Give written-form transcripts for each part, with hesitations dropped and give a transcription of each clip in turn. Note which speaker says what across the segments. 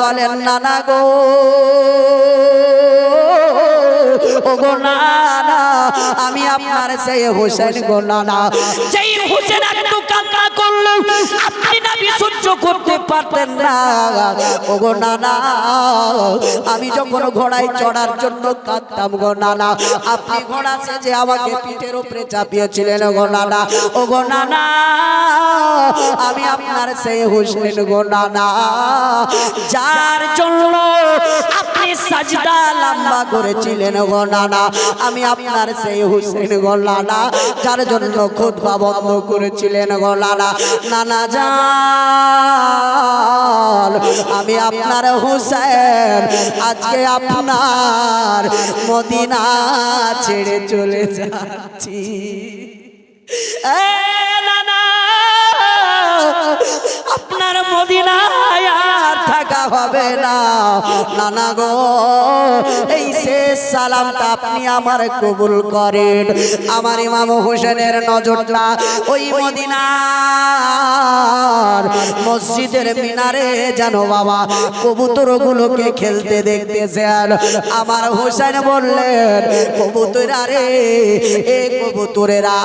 Speaker 1: বলেন নানা গো, ও গো নানা, আমি আপনার সেই হোসেন গো নানা। যেই হোসেন একটু কান্না করলো আপনি নবী সহ্য করতে পারতেন না। ও গো নানা, আমি যখন ঘোড়ায় চড়ার জন্য কাঁদতাম গো নানা, আপনি ঘোড়া সেজে আমাকে পিঠের উপরে চাপিয়েছিলেন গো নানা। ও গো নানা, আমি আপনার সেই হোসেন গো নানা, যার জন্য আপনি সাজদা লম্বা করেছিলেন গো নানা। আমি আপনার সেই হোসেন গো নানা, যার জন্য খুতবা বন্ধ করেছিলেন গো নানা। নানা জান, আমি আপনার হোসেন আজকে আপনার মদিনা ছেড়ে চলে যাচ্ছি। নানা, আপনার মদিনায় আর থাকা হবে না। নানা গো, এই শেষ সালামটা আপনি আমার কবুল করেন। আমার ইমাম হোসেনের নজরটা ওই মদিনার মসজিদের মিনারে যেন বাবা কবুতরগুলোকে খেলতে দেখতেছেন। আমার হোসেন বললেন, কবুতরা রে, এ কবুতরেরা,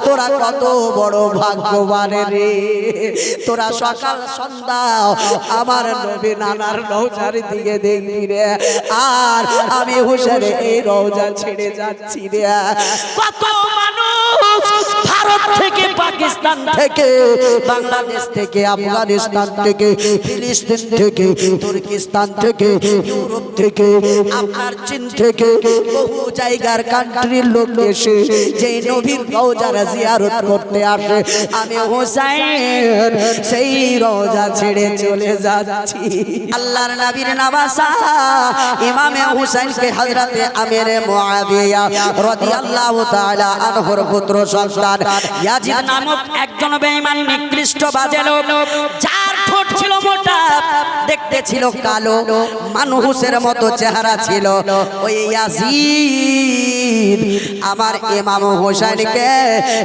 Speaker 1: তোরা কত বড় ভাগ্যবান রে, তোরা সকাল সন্ধ্যা আমার নবী নানার রওজার দিকে দেখবি রে, আর আমি হোসেন এই রওজা ছেড়ে যাচ্ছি রে। কত মানুষ ভারত থেকে, পাকিস্তান থেকে, বাংলাদেশ থেকে, আফগানিস্তান থেকে, ফিলিস্তিন থেকে, তুর্কিস্তান থেকে, ইউরোপ থেকে, আপনার চীন থেকে, বহু জায়গার কান্ট্রির লোক এসে যে নবীর রওজা জিয়ারত করতে আসে, আমি হোসেন সেই রওজা ছেড়ে চলে যাচ্ছি। আল্লাহর নবীর নওয়াসা ইমামে হোসেনকে হযরতে আমির মুআবিয়া রাদিয়াল্লাহু তাআলা আনহুর পুত্র সন্তান ইয়াজিদ নামক একজন বেঈমান নিকৃষ্ট বাজে লোক, যার ঠোঁট ছিল মোটা, দেখতে ছিল কালো, মানুষের মতো চেহারা ছিল। ওই ইয়াজিদ আমার ইমাম হোসেনকে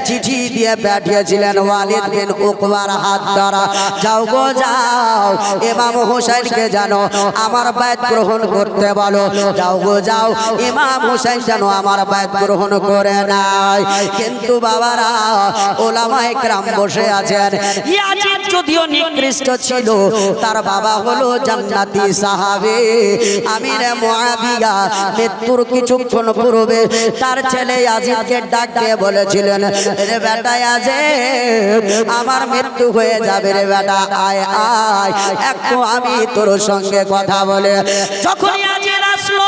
Speaker 1: চিঠি দিয়ে পাঠিয়েছিলেন ওয়ালিদ বিন উকবার হাত দ্বারা, যাও গো যাও, ইমাম হোসেনকে জানো আমার বায়াত গ্রহণ করতে বলো, যাও গো যাও, ইমাম হোসেন যেন আমার বায়াত গ্রহণ করে নাই। কিন্তু বাবারা, ওলামায়ে কেরাম বসে আছেন। ইয়াজিদ যদিও নিকৃষ্ট ছিল, তার বাবা হলো জান্নাতি সাহাবী আমির মুআবিয়া। মৃত্যুর কিছুক্ষণ পূর্বে তার ছেলে ইয়াজিদকে ডাক দিয়ে বলেছিলেন, রে বেটা ইয়াজিদ, আমার মৃত্যু হয়ে যাবে রে বেটা, আয় আয় একটু আমি তোর সঙ্গে কথা বলে। যখন ইয়াজিদ আসলো,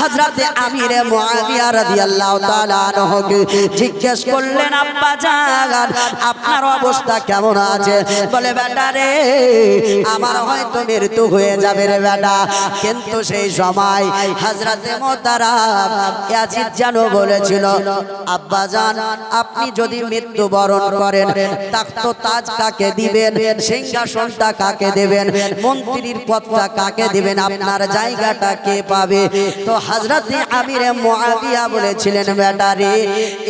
Speaker 1: হযরতে আমির মুআবিয়া রাদিয়াল্লাহু তাআলা আনহুকে জিজ্ঞেস করলেন, আব্বা জান, আপনার অবস্থা কেমন আছে? বলে, বেটা রে, আমার হয়তো মৃত্যু হয়ে যাবে রে বেটা। কিন্তু সেই সময় হযরতে মুহতারাম ইয়াজিদ জানো বলেছিল, আব্বা জান, আপনি যদি মৃত্যু বরণ করেন, তাখত তাজ কাকে দিবেন, সিংহাসনটা কাকে দেবেন, মন্ত্রীর পদটা কাকে দিবেন, আপনার জায়গাটা কে পাবে? তো হযরতে আমির মুআবিয়া বলেছিলেন, বেটা রে,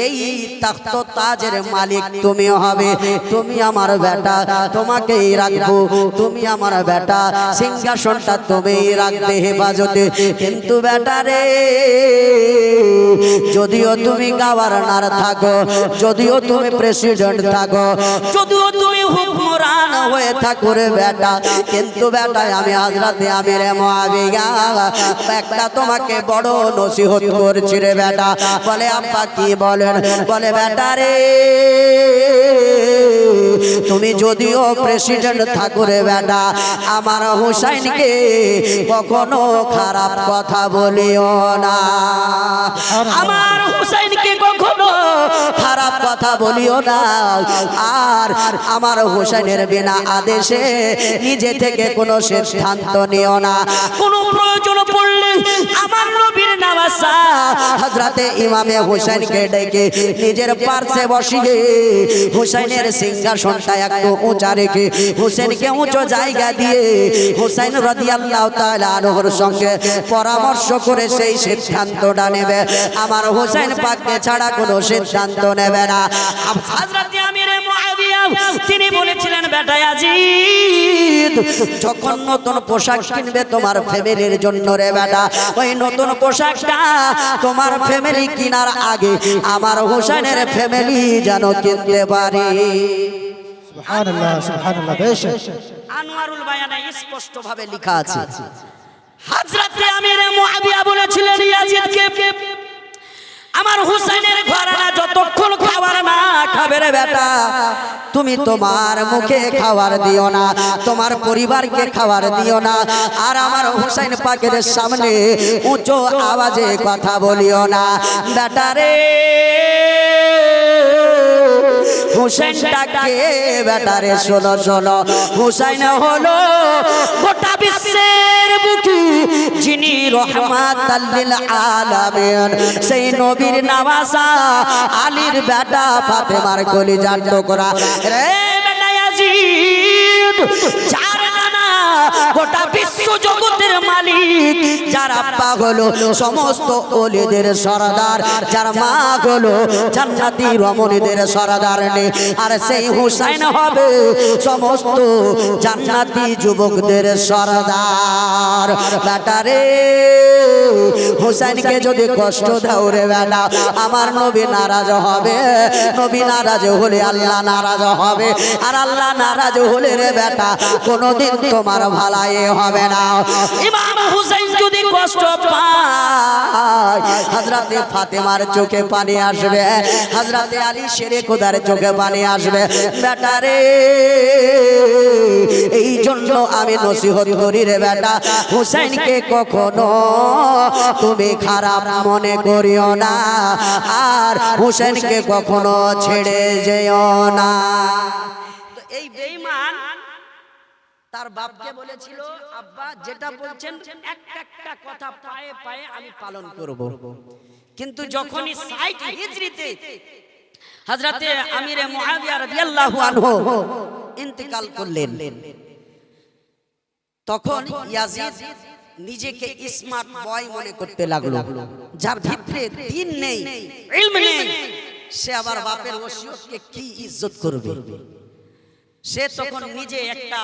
Speaker 1: এই তাখত তাজের মালিক তুমি হবে, তুমি আমার বেটা, তোমাকেই রাখবো, তুমি আমার বেটা, সিংহাসনটা তুমিই রাখবে হেফাজতে। কিন্তু বেটা রে, যদিও তুমি গভর্নর থাকো, যদিও তুমি প্রেসিডেন্ট থাকো, যদিও তুমি হুকুমরান হয়ে থাকো রে বেটা, কিন্তু বেটা আমি হযরতে আমির মুআবিয়া একটা তোমাকে বড় নসিহত করছি রে বেটা। বলে, আব্বা কি বলেন? বলে, বেটা রে, তুমি যদিও প্রেসিডেন্ট থাকো রে বেটা, আমার হোসেনকে কখনো খারাপ কথা বলিও না, আমার হোসেনকে কখনো খারাপ কথা বলিও না। আর আমার হোসেনের বিনা আদেশে নিজে থেকে কোনো সিদ্ধান্ত নিও না। কোনো প্রয়োজন পড়লে আমার নবীর নওয়াসা হযরতে ইমামে হোসেনকে ডেকে নিজের পাশে বসিয়ে হোসেনের সিংহাসনটা একটু উঁচা রেখে হোসেনকে উঁচু জায়গা দিয়ে হোসেন রাদিয়াল্লাহু তাআলা আনহুর সঙ্গে পরামর্শ করে সেই সিদ্ধান্তটা নেবে। আমার হোসেন পাককে ছাড়া কোনো সিদ্ধান্ত নেবে না।
Speaker 2: হযরত আমির মুআবিয়া তিনি বলেছিলেন, বেটা ইয়াজিদ,
Speaker 1: যখন নতুন পোশাক কিনবে তোমার ফ্যামিলির জন্য রে বেটা, ওই নতুন পোশাকটা তোমার ফ্যামিলি কেনার আগে আমার হোসেনের ফ্যামিলি যেন কিনতে পারে।
Speaker 3: সুবহানাল্লাহ সুবহানাল্লাহ। বেশ
Speaker 2: আনোয়ারুল বায়ানে স্পষ্ট ভাবে
Speaker 1: লেখা আছে।
Speaker 2: হযরত আমির মুআবিয়া বলেছিলেন ইয়াজিদকে, আমার হুসাইনের ঘরানা যতক্ষণ খাবার না খাবে রে বেটা,
Speaker 1: তুমি তোমার মুখে খাবার দিও না, তোমার পরিবারকে খাবার দিও না, আর আমার হুসাইন পাকের সামনে উঁচু আওয়াজে কথা বলিও না বেটা রে। হুসাইনটাকে বেটারে শোনো শোনো, হুসাইন হলো গোটা বিশ্বের বুকে যিনি রহমাতাল লিল আলামিন, সেই নবীর নওয়াজা আলীর বেটা ফাতেমার কলিজার টুকরা রে বেটা ইয়াজিদ, যার নানা গোটা বিশ্ব জগতের মালিক, যার আব্বা হলো সমস্ত ওলিদের সরদার, যার মা হলো জান্নাতি রমণীদের সরদার নে, আর সেই হুসাইন হবে সমস্ত জান্নাতি যুবকদের সরদার বেটা রে। হুসাইনকে যদি কষ্ট দাও রে বেটা, আমার নবী নারাজ হবে, নবী নারাজ হলে আল্লাহ নারাজ হবে, আর আল্লাহ নারাজ হলে রে বেটা কোনোদিন তোমার ভালাই হবে না।
Speaker 2: ইমাম হুসাইন যদি কষ্ট পায়,
Speaker 1: হযরতে ফাতেমার চোখে পানি আসবে, হযরতে আলী শেরে খোদার চোখে পানি আসবে বেটা রে। এই জন্য আমি নসিহত করি রে বেটা, হুসাইনকে কখনো তুমি খারাপ মনে করিও না, আর হুসাইনকে কখনো ছেড়ে যেও না।
Speaker 2: তো এই বেঈমান তার বাপকে বলেছিল, আব্বা যেটা বলছেন একটা কথা পায়ে পায়ে আমি পালন করব। কিন্তু যখনই ৬০ হিজরিতে হযরতে আমির মুআবিয়া রাদিয়াল্লাহু আনহু
Speaker 1: ইন্তেকাল করলেন, তখন ইয়াজিদ নিজেকে স্মার্ট বয় মনে করতে লাগলো, যার ভিতরে দিন নেই, ইলম নেই, সে আবার বাপের ওসিয়তকে কি ইজ্জত করবে। সে তখন নিজে একটা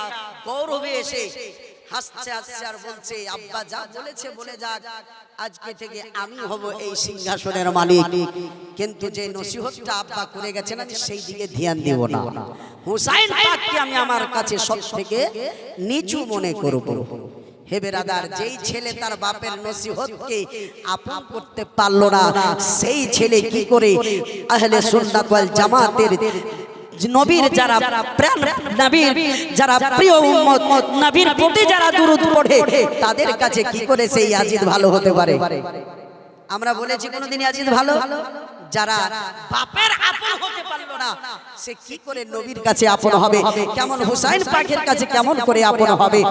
Speaker 1: গৌরবে এসে হাসছে হাসছে আর বলছে, আব্বা যা বলেছে বলে যাক, আজকে থেকে আমি হব এই সিংহাসনের মালিক, কিন্তু যে নসিহতটা আব্বা করে গেছেন আমি সেই দিকে ধ্যান দেব না। হুসাইন পাককে আমি আমার কাছে সবথেকে নিচু মনে করব। হে বেরাদার, যেই ছেলে তার বাপের নসিহতকে আপন করতে পারলো না, সেই ছেলে কি করে আহলে সুন্নাত ওয়াল জামাতের নবীর যারা প্রাণ, নবীর যারা প্রিয় উম্মত, নবীর প্রতি যারা দুরূদ পড়ে, তাদের কাছে কি করে সেই ইয়াজিদ ভালো হতে পারে? আমরা বলেছি কোনদিন ইয়াজিদ ভালো? যারা বাপের আপন হতে পারলো না, সে কি করে নবীর কাছে আপন হবে? কেমন হুসাইন পাকের কাছে কেমন করে আপন হবে?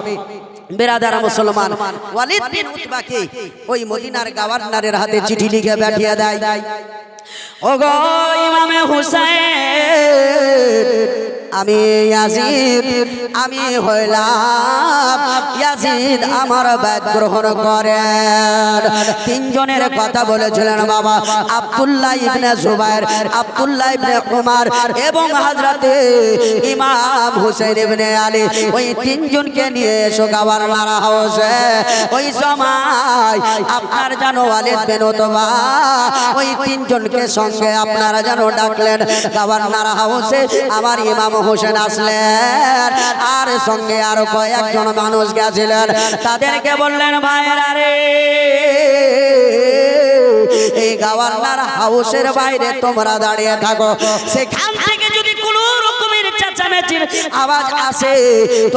Speaker 1: বেরাদার মুসলমান, ওয়ালিদ বিন উতবাকে ওই মদিনার গভর্নরের হাতে চিঠি লিখে পাঠিয়ে দেয়, ওগো ইমামে হুসাইন, আমি ইয়াজিদ, আমি হইলাম ইয়াজিদ, আমার বাদ গ্রহণ করেন। তিনজনের কথা বলেছিলেন বাবা, আব্দুল্লাহ ইবনে জুবাইর, আব্দুল্লাহ ইবনে উমর এবং হযরতে ইমাম হুসাইন ইবনে আলী, ওই তিনজনকে নিয়ে এসো গভর্নর হাউসে। ওই সময় আপনার জানো ওয়ালিদ বিন উতবা ওই তিনজনকে সঙ্গে আপনারা যেন ডাকলেন গভর্নর হাউসে। আমার ইমাম হোসেন আসলেন, আর সঙ্গে আরো কয়েকজন মানুষ গেছিলেন, তাদেরকে বললেন, ভাইরা রে, এই গভর্নর হাউসের বাইরে তোমরা দাঁড়িয়ে থাকো, সেখান থেকে যদি কোনো রকমের চেঁচামেচির আওয়াজ আসে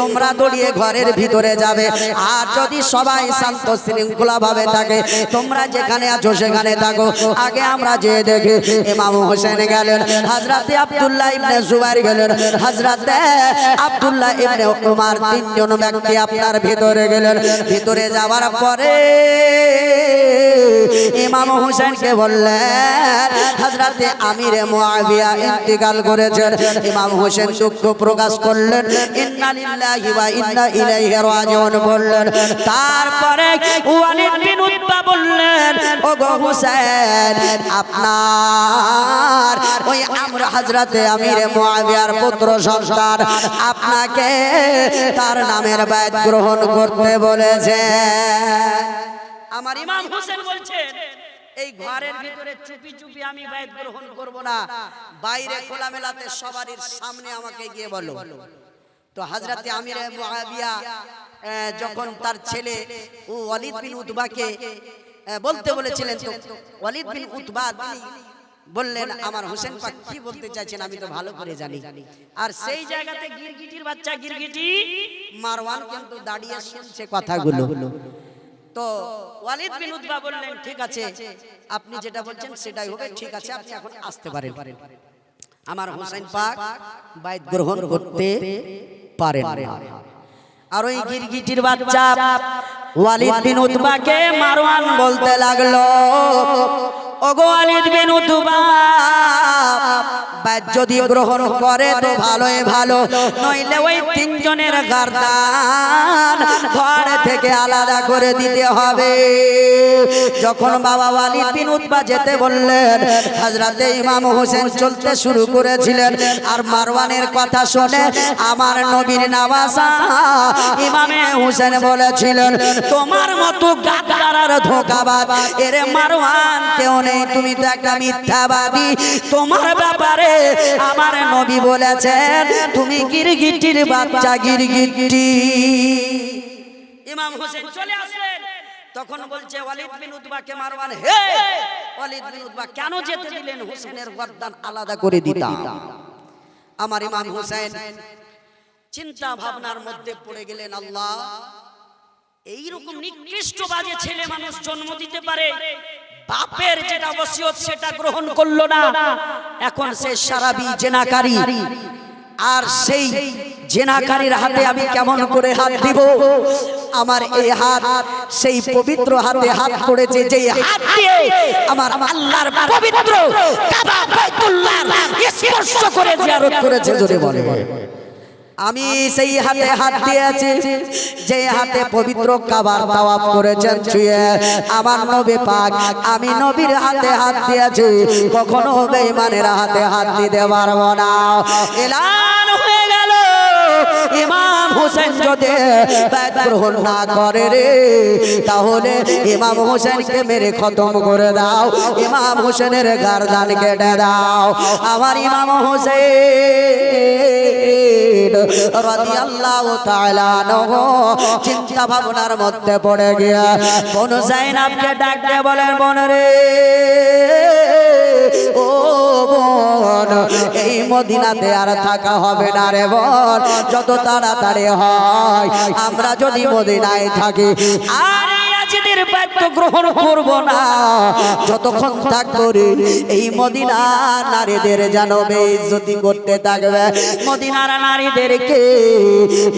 Speaker 1: তোমরা দৌড়িয়ে ঘরের ভিতরে যাবে, আর যদি সবাই শান্ত শৃঙ্খলা ভাবে থাকে তোমরা যেখানে আছো সেখানে থাকো। আগে আমরা যে দেখি ইমাম হোসেন গেলেন, হযরতে আব্দুল্লাহ ইবনে জুবাইর গেলেন, হযরতে আব্দুল্লাহ ইবনে উমর, তিনজন ব্যক্তি আপনার ভিতরে গেলেন। ভিতরে যাওয়ার পরে ইমাম হোসেনকে বললেন, হযরতে আমিরে মুআবিয়া ইন্তেকাল করেছেন। ইমাম হোসেন দুঃখ প্রকাশ করলেন, ইন্না লিল্লাহি ওয়া ইন্না ইলাইহি রাজিউন বললেন। তারপরে ওয়ালিদ বিন উতবা বললেন, ওগো হুসাইন, আপনার ওই আমর হযরতে আমির মুআবিয়ার পুত্র সন্তান আপনাকে তার নামের বায়াত গ্রহণ করতে বলেছে।
Speaker 2: আমার ইমাম হোসেন বলছেন, এই ঘরের ভিতরে চুপি চুপি আমি বায়াত গ্রহণ করব না, বাইরে খোলামেলাতে সবারই সামনে আমাকে গিয়ে বলো। তো হযরতে আমির মুআবিয়া যখন তার ছেলে ওয়ালিদ বিন উতবাকে বলতে বলেছিলেন, তো ওয়ালিদ বিন উতবা তিনি বললেন, আমার হোসেন পাক কি বলতে চাইছেন আমি তো ভালো করে জানি। আর সেই জায়গাতে গিরগিটির বাচ্চা গিরগিটি মারওয়ান কিন্তু দাঁড়িয়ে শুনছে কথাগুলো। তো ওয়ালিদ বিন উতবা বললেন, ঠিক আছে, আপনি যেটা বলছেন সেটাই হবে, ঠিক আছে, আপনি এখন আসতে পারেন। আমার হোসেন পাক বায়াত গ্রহণ করতে পারেন না। আর ওই গিরগিটির বাচ্চা ওয়ালিদ বিন উতবাকে মারওয়ান বলতে লাগলো, ওগো ওয়ালিদ বিন উতবা, বায়াত যদি গ্রহণ করে তো ভালোই ভালো, নইলে ওই তিনজনের গার্দান ঘর থেকে আলাদা করে দিতে হবে। যখন বাবা ওয়ালিদ বিন উতবা যেতে বললেন, হযরতে ইমাম হোসেন চলতে শুরু করেছিলেন। আর মারওয়ানের কথা শুনে আমার নবীর নওয়াজা ইমামে হোসেন বলেছিলেন, তোমার মতো গাদ্দার আর ধোঁকাবাজ এরে মারওয়ান কেউ নেই, তুমি তো একটা মিথ্যাবাদী। তোমার ব্যাপারে আমার নবী বলেছেন তুমি গিরগিটির বাচ্চা গিরগিটি। ইমাম হোসেন চলে আসলেন, তখন বলছে ওয়ালিদ বিন উতবাকে মারওয়ান, হে ওয়ালিদ বিন উতবা, কেন যেতে দিলেন? হোসেনের গর্দান আলাদা করে দিতাম। আমার ইমাম হোসেন চিন্তা ভাবনার মধ্যে পড়ে গেলেন, আল্লাহ, এইরকম নিকৃষ্ট বাজে ছেলে মানুষ জন্ম দিতে পারে, বাপের যেটা ওসিয়ত সেটা গ্রহণ করলো না, এখন সে সারাবি জেনাকারী। আর সেই জেনাকারীর হাতে আমি কেমন করে হাত দিব? আমার এই হাত সেই পবিত্র হাতে হাত পড়েছে, যে হাত দিয়ে আমার আল্লাহর পবিত্র কাবা বাইতুল্লাহ স্পর্শ করে জিয়ারত করেছে, জোরে বলে। আমি সেই হাতে হাত দিয়েছি যে হাতে পবিত্র কাবার তাওয়াফ করেছেন ছুঁয়ে আমার নবী পাক। আমি নবীর হাতে হাত দিয়েছি, কখনো বেঈমানের হাতে হাত দিতে পারবো না। এলান হয়ে গেল, ইমাম হোসেন যদি বায়াত গ্রহণ না করে রে, তাহলে ইমাম হোসেনকে মেরে খতম করে দাও, ইমাম হোসেনের গার্দান কেটে দাও। আমার ইমাম হোসেন রাদিয়াল্লাহু তাআলা আনহু চিন্তা ভাবনার মধ্যে পড়ে গিয়া বোন যায়নাবকে ডাক দিয়ে বলেন, বোন রে, ও বোন, এই মদিনাতে আর থাকা হবে না রে বোন, যত তাড়াতাড়ি হয় আমরা যদি মদিনায় থাকি আর ইয়াজিদের বায়াত গ্রহণ করব না, যতক্ষণ থাকবো রে এই মদিনার নারীদের জানো বেইজ্জতি করতে থাকবে, মদিনার নারীদেরকে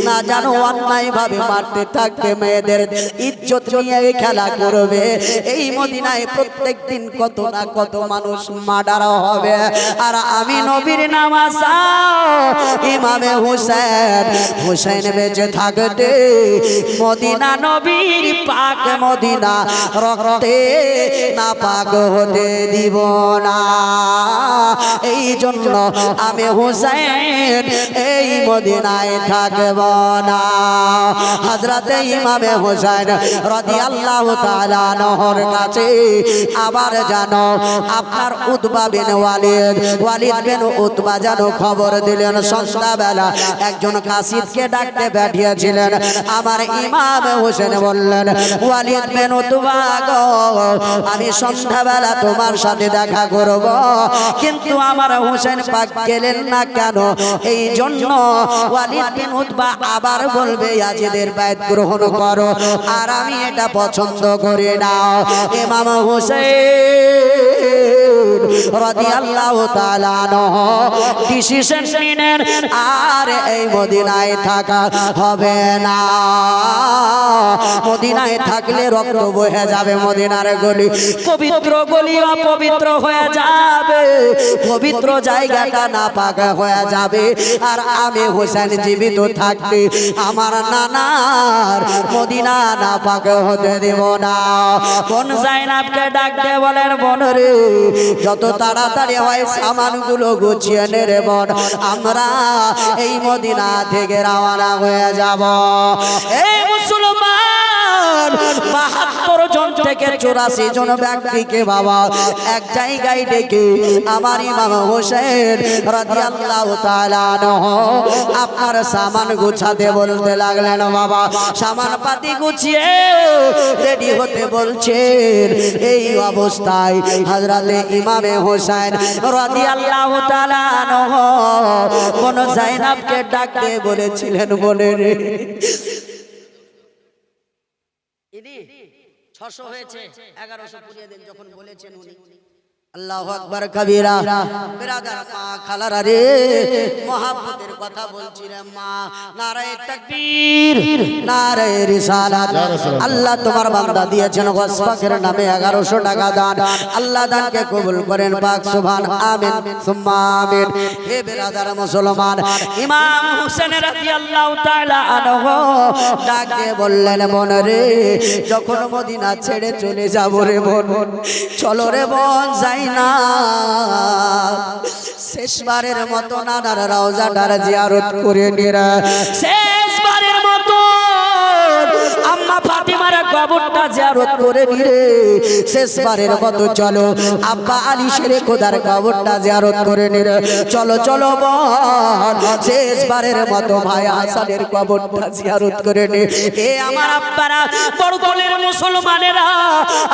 Speaker 2: না জানো অন্যায় ভাবে মারতে থাকবে, মেয়েদের ইজ্জত নিয়ে খেলা করবে। এই মদিনায় প্রত্যেক দিন কত না কত মানুষ মার্ডার হবে। আর আমি নবীর নামাজা ইমামে হোসেন, হোসেন বেঁচে থাকতে মদিনা নবীর পাক মদিনা রক্তে না পাক হতে দিব না। এই জন্য আমি হোসেন এই মদিনায় থাকব না। হযরতে ইমামে হোসেন রাদিয়াল্লাহু তাআলা আনহুর কাছে আবার জানো আপনার উতবা বিন ওয়ালিদ, ওয়ালিদ বিন উতবা জানো খবর দিলেন, সন্ধ্যাবেলা একজন কাসিদকে ডাকতে পাঠিয়েছিলেন। আমার ইমাম হোসেন বললেন, ওয়ালিদ বিন উতবা গো, আমি সন্ধ্যাবেলা তোমার সাথে দেখা করব, কিন্তু আমার হোসেন পাক গেলেন না কেন? এই জন্য ওয়ালিদ বিন উতবা আবার বলবে ইয়াজিদের বায়াত গ্রহণ করো, আর আমি এটা পছন্দ করি না। ইমাম হোসেন রাদিয়াল্লাহু তাআলা আনহু ডিসিশন নিলেন, আর এই মদিনায় থাকা হবে না।
Speaker 1: মদিনায় থাকলে রক্ত বহে যাবে মদিনার গলি, পবিত্র গলি অপবিত্র হয়ে যাবে, পবিত্র জায়গাটা নাপাক হয়ে যাবে। আর আমি হোসেন জীবিত থাকতে আমার নানার মদিনা নাপাক হতে দেব না। বোন জাইনাবকে ডাক দিয়ে বলেন, বোন রে, যত তাড়াতাড়ি হয় সামানগুলো গুছিয়ে নে রে বোন, আমরা এই মদিনা থেকে রওনা হয়ে যাব। এই মুসলমান ৭২ জন থেকে ৮৪ জন ব্যক্তিকে বাবা এক জায়গায় ডেকে আমার ইমাম হোসেন রাদিয়াল্লাহু তাআলা আনহু আপনার সামান গুছাতে বলতে লাগলেন। বাবা সামান পাতি গুছিয়ে রেডি হতে বলছেন। এই অবস্থায় হযরতে ইমামে হোসেন রাদিয়াল্লাহু তাআলা আনহু বোন জাইনাবকে ডাক দিয়ে বলেছিলেন, বোনে রে,
Speaker 2: 600 হয়েছে, 1100 পুড়িয়ে দেন যখন বলেছেন উনি।
Speaker 1: আল্লাহু আকবার কবীরা। বিরাদার মা খালারা রে, মহব্বতের কথা বলছি রে মা। নারায়ে তাকবীর, নারায়ে রিসালাত। আল্লাহ তোমার বান্দা দিয়েছেন গসপাকের নামে 1100 টাকা দান। আল্লাহ দানকে কবুল করেন পাক সুবহান, আমিন সুম্মা আমিন। হে বিরাদার মুসলমান, ইমাম হোসেন রাদিয়াল্লাহু তাআলা আনহু ডাক দিয়ে বললেন, বোন রে, যখন মদিনা ছেড়ে চলে যাব রে বোন, চলো রে বোন যাই না, শেষবারের মতো নানার রওজাটার জিয়ারত করে নিরা, শেষবারের মতো আম্মা ফাতিমার কবরটা জিয়ারত করে নিরে, শেষবারের মতো চলো আব্বা আলী শেরে খোদার কবরটা জিয়ারত করে নিরে, চলো চলো বোন শেষবারের মতো ভাই হাসানের কবরটা জিয়ারত করে নে। এ আমার আব্বারা, বড়কলের মুসলমানেরা,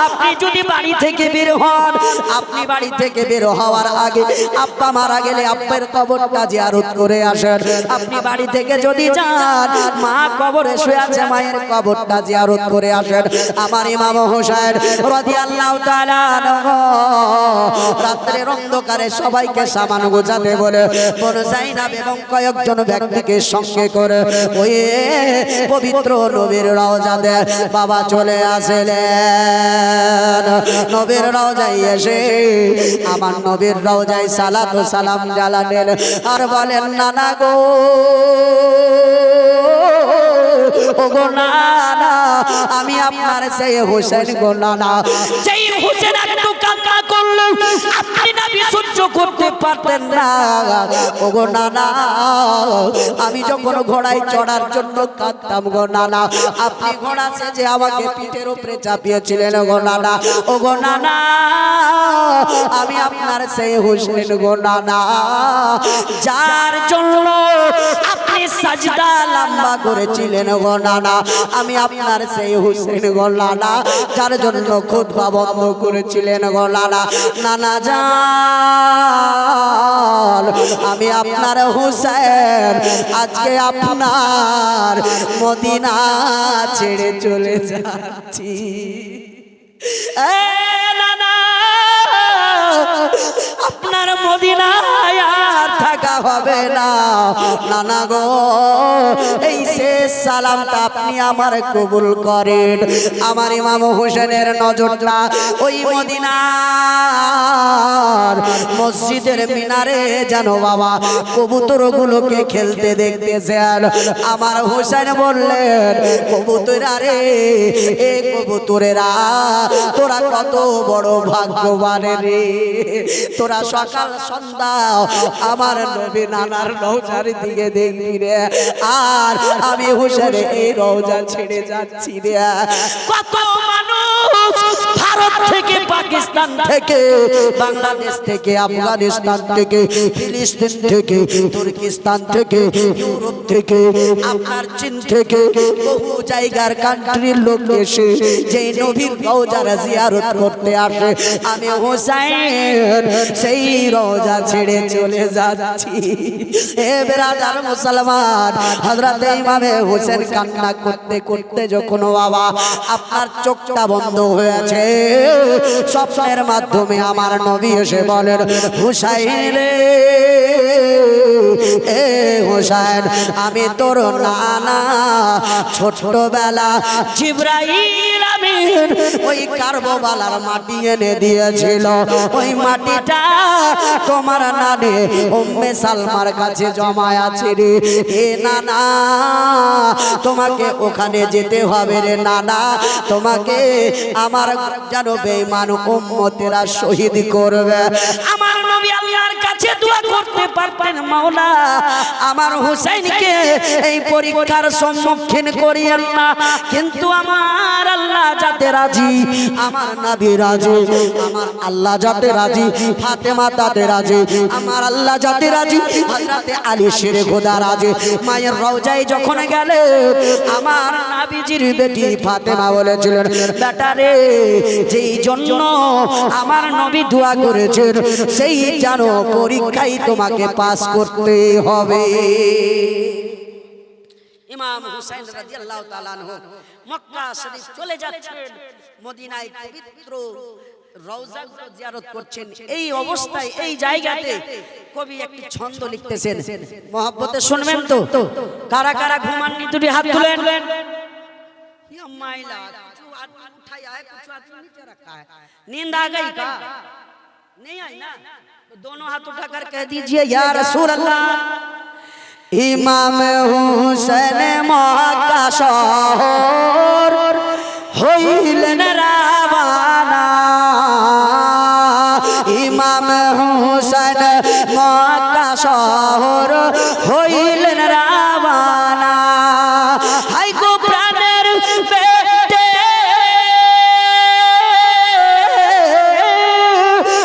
Speaker 1: আপনি যদি বাড়ি থেকে বের হন, আপনি বাড়ি থেকে বের হওয়ার আগে আব্বা মারা গেলে আব্বার কবরটা জিয়ারত করে আসেন। আপনি বাড়ি থেকে যদি যান, মা কবরে শুয়ে আছে, মায়ের কবরটা জিয়ারত করে আসেন। আমার ইমাম হোসেন রাদিয়াল্লাহু তাআলা আনহু রাতের অন্ধকারে সবাইকে সামান গোছাতে বলে বোন জাইনাব এবং কয়েকজন ব্যক্তিকে সঙ্গে করে ওই পবিত্র নবীর রওজাতে বাবা চলে আসলেন। নবীর রওজায় এসে আমার নবীর রওজায় সালাত ও সালাম জানালেন আর বলেন, নানা গো, ও গো নানা, আমি আপনার সেই হোসেন গো নানা, যেই হোসেন একটু কান্না করলেন আপনি নবী সহ্য করতে পারতেন না। ও গো নানা, আমি যখন ঘোড়ায় চড়ার জন্য কাঁদতাম গো নানা, আপনি ঘোড়া সেজে আমাকে পিঠের উপরে চাপিয়েছিলেন গো নানা। ও গো নানা, আমি আপনার সেই হোসেন গো নানা, যার জন্য আপনি সাজদা লম্বা করেছিলেন গো নানা, আমি আপনার সেই হোসেন গো নানা, যার জন্য খুতবা বন্ধ করেছিলেন গো নানা। নানা জান, আমি আপনার হোসেন, আজকে আপনার মদিনা ছেড়ে চলে যাচ্ছি। এ নানা, আপনার মদিনায় আর থাকা হবে না। নানা গো, এই শেষ সালামটা আপনি আমার কবুল করেন। আমার ইমাম হোসেনের নজরটা ওই মদিনার মসজিদের মিনারে যেন বাবা কবুতরগুলোকে খেলতে দেখতেছেন। আমার হোসেন বললেন, কবুতরা রে, এ কবুতরেরা, তোরা কত বড় ভাগ্যবান রে, তোরা সকাল সন্ধ্যা আমার নবী নানার রওজার দিকে দেখবি রে, আর আমি হোসেন এই রওজা ছেড়ে যাচ্ছি রে। কত মানুষ ভারত থেকে, পাকিস্তান থেকে, বাংলাদেশ থেকে, আফগানিস্তান থেকে, ফিলিস্তিন থেকে, তুর্কিস্তান থেকে, ইউরোপ থেকে, আপনার চীন থেকে, বহু জায়গার কান্ট্রির লোক এসে যেই নবীর রওজার জিয়ারত করতে আসে, আমি হোসেন সেই রওজা ছেড়ে চলে যাচ্ছি। এ বেরাদার মুসলমান, হযরতে ইমামে হোসেন কান্না করতে করতে যখন বাবা আপনার চোখটা বন্ধ হয়েছে, স্বপ্নের মাধ্যমে আমার নবী এসে বলেন, হুসাইন রে, এ হোসেন, আমি তোর নানা ছোটবেলা জিবরাইল আমিন ওই কারবালার মাটি এনে দিয়েছিল ওই মাটিটা তোমার নানে উম্মে সালমার কাছে জমা আছে রে এ নানা তোমাকে ওখানে যেতে হবে রে নানা তোমাকে আমার যেন বেঈমান উম্মতেরা শহীদ করবে
Speaker 2: আমার নবী আল্লাহর কাছে দোয়া করতে পারতেন মাওলা আমার হুসাইনকে এই পরীক্ষার সম্মুখীন করিয়েন না কিন্তু আমার আল্লাহ যাতে রাজি
Speaker 1: আমার নবী রাজি আমার আল্লাহ যাতে রাজি ফাতেমা তাতে রাজি আমার আল্লাহ যাতে রাজি হযরতে আলী শেরে খোদা রাজি মায়ের রওজায় যখন গেলে আমার নবীজির বেটি ফাতেমা বলেছিলেন বেটা রে যেই জন্য আমার নবী দোয়া করেছেন সেই জানো পরীক্ষায় তোমাকে পাস করতে হবে
Speaker 2: ইমাম হুসাইন রাদিয়াল্লাহু তাআলা আনহু মক্কা শরীফ চলে যাচ্ছেন মদিনায় পবিত্র রওজাগুলো জিয়ারত করছেন এই অবস্থায় এই জায়গাতে কবি একটি ছন্দ লিখতেছেন মহব্বতে শুনবেন তো কারা কারা ঘুমাননি দুটি হাত তুলেন या माइला कुछ आदमी उठाया है कुछ आदमी नीचे रखा है नींद आ गई का नहीं आई ना तो दोनों हाथ उठाकर कह दीजिए या रसूल अल्लाह
Speaker 1: ইমাম হুসেন মক্কা শহর হইলেন রাবানা ইমাম হুসেন মক্কা শহর হইলেন রাবানা হাই গো প্রাণের বেটে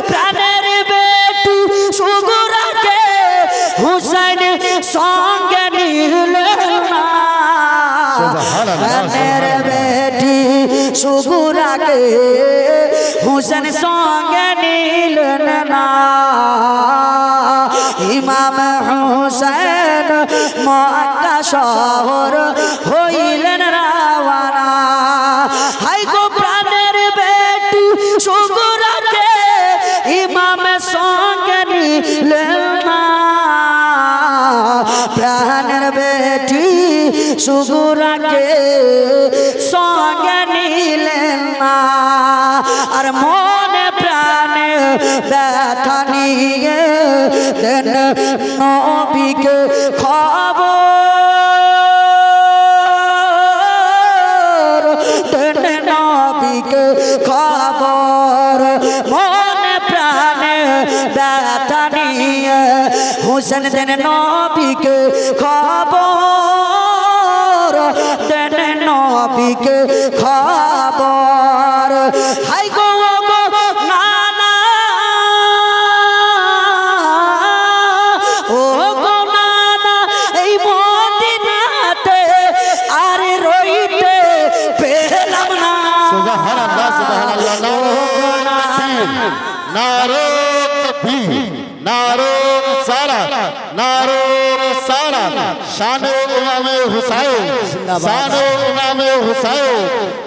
Speaker 1: প্রাণের বেটি সুগুরাকে হুসেন সঙ্গে নিলেন না প্রাণের বেটি সুগুরাকে হুসেন সঙ্গে নিলেন না ইমাম হুসেন মক্কা শহর হইলেন রাওয়ানা হাই গো প্রাণের বেটি সুগুরাকে ইমাম সঙ্গে নিলেন না প্রাণের বেটি সুগুরাকে সঙ্গে নিলেন না আর মনে প্রাণে ব্যথা নিয়ে দেন নবীকে খবর দেন নবীকে খবর মনে প্রাণে ব্যথা নিয়ে হুসেন দেন নবীকে খবর দেন নবীকে খবর হাই গো নানা ও গো নানা এই মদিনাতে আর রইতে পেলাম না
Speaker 4: সুবহানাল্লাহ সুবহানাল্লাহ নারে তাকবীর নারে সালাত নারে সালাত শানে ইমামে হুসাইন শানে ইমামে হুসাইন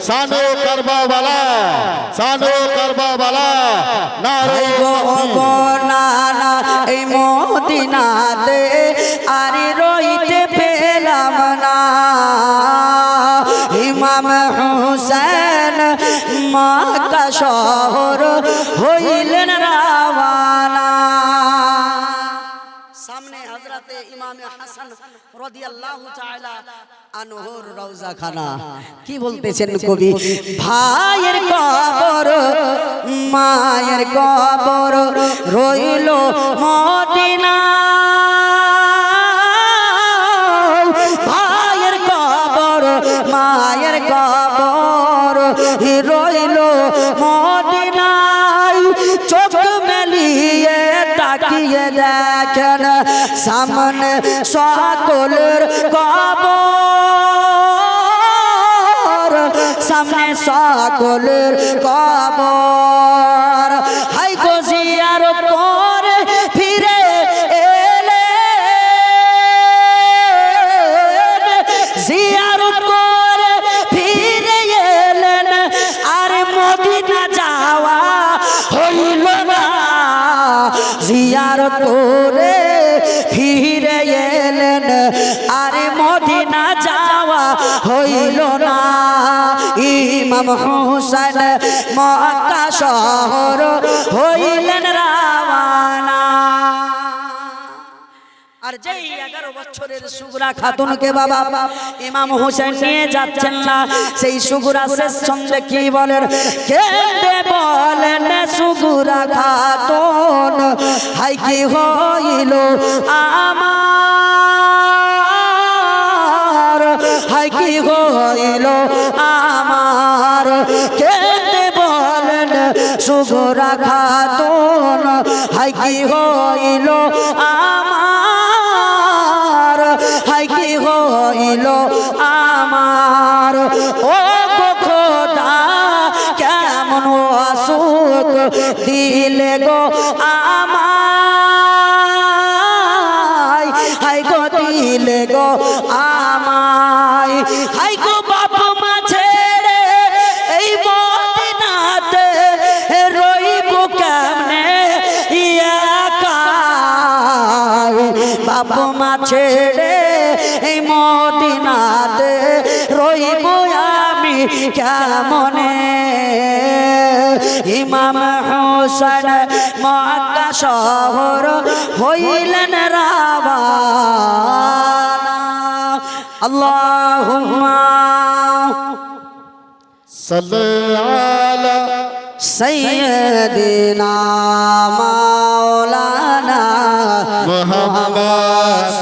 Speaker 4: শানে কারবালা শানে কারবালা নারে
Speaker 1: গো নানা এই মদিনাতে আর রইতে পেলাম না ইমাম হুসেন মক্কা শহর হইলেন রাওয়ানা
Speaker 2: सामने हजरते इमाम हसन রাদিয়াল্লাহু তাআলা আনহুর রওজা
Speaker 1: খানা কি বলতেছেন কবি ভাইয়ের কবর মায়ের কবর রইল মদিনা ভাইয়ের কবর মায়ের কবর রইল মদিনায় চোখ মেলিয়ে তাকিয়ে দেখেন সামনে সকলের কবর সামনে সকলের কবর হাই গো জিয়ারত করে ফিরে এলেন জিয়ারত করে ফিরে এলেন আর মদিনা যাওয়া হইল না জিয়ারত করে ফিরে এলেন আরে না ইমাম হুসাইন মক্কা শহর হইলেন রাওয়ানা। আর যেই 11 বছরের সুগরা খাতুনকে বাবা ইমাম হোসেন নিয়ে যাচ্ছেন না, সেই সুগরা শেষ ছন্দে কি বলেন, কেঁদে বলেন সুগরা খাতুন হাই কি হইল আমার, হাই কি হইল আমার, কেঁদে বলেন সুগরা খাতুন হাই কি হইল আমার, হাই কি হইল আমার। ও খোদা কেমন অসুখ দিলে গো আমায়, হাই গো দিলে গো আমায়, হাই গো বাপ মা ছেড়ে এই মদিনাতে রইব কেমনে একাই, বাপ মা ছেড়ে এই মদিনাতে রইব আমি কেমনে। ইমাম হোসেন মক্কা শহর হইলেন রাওয়ানা। আল্লাহুম্মা
Speaker 4: সাল্লি আলা
Speaker 1: সাইয়্যিদিনা মাওলানা
Speaker 4: মুহাম্মদ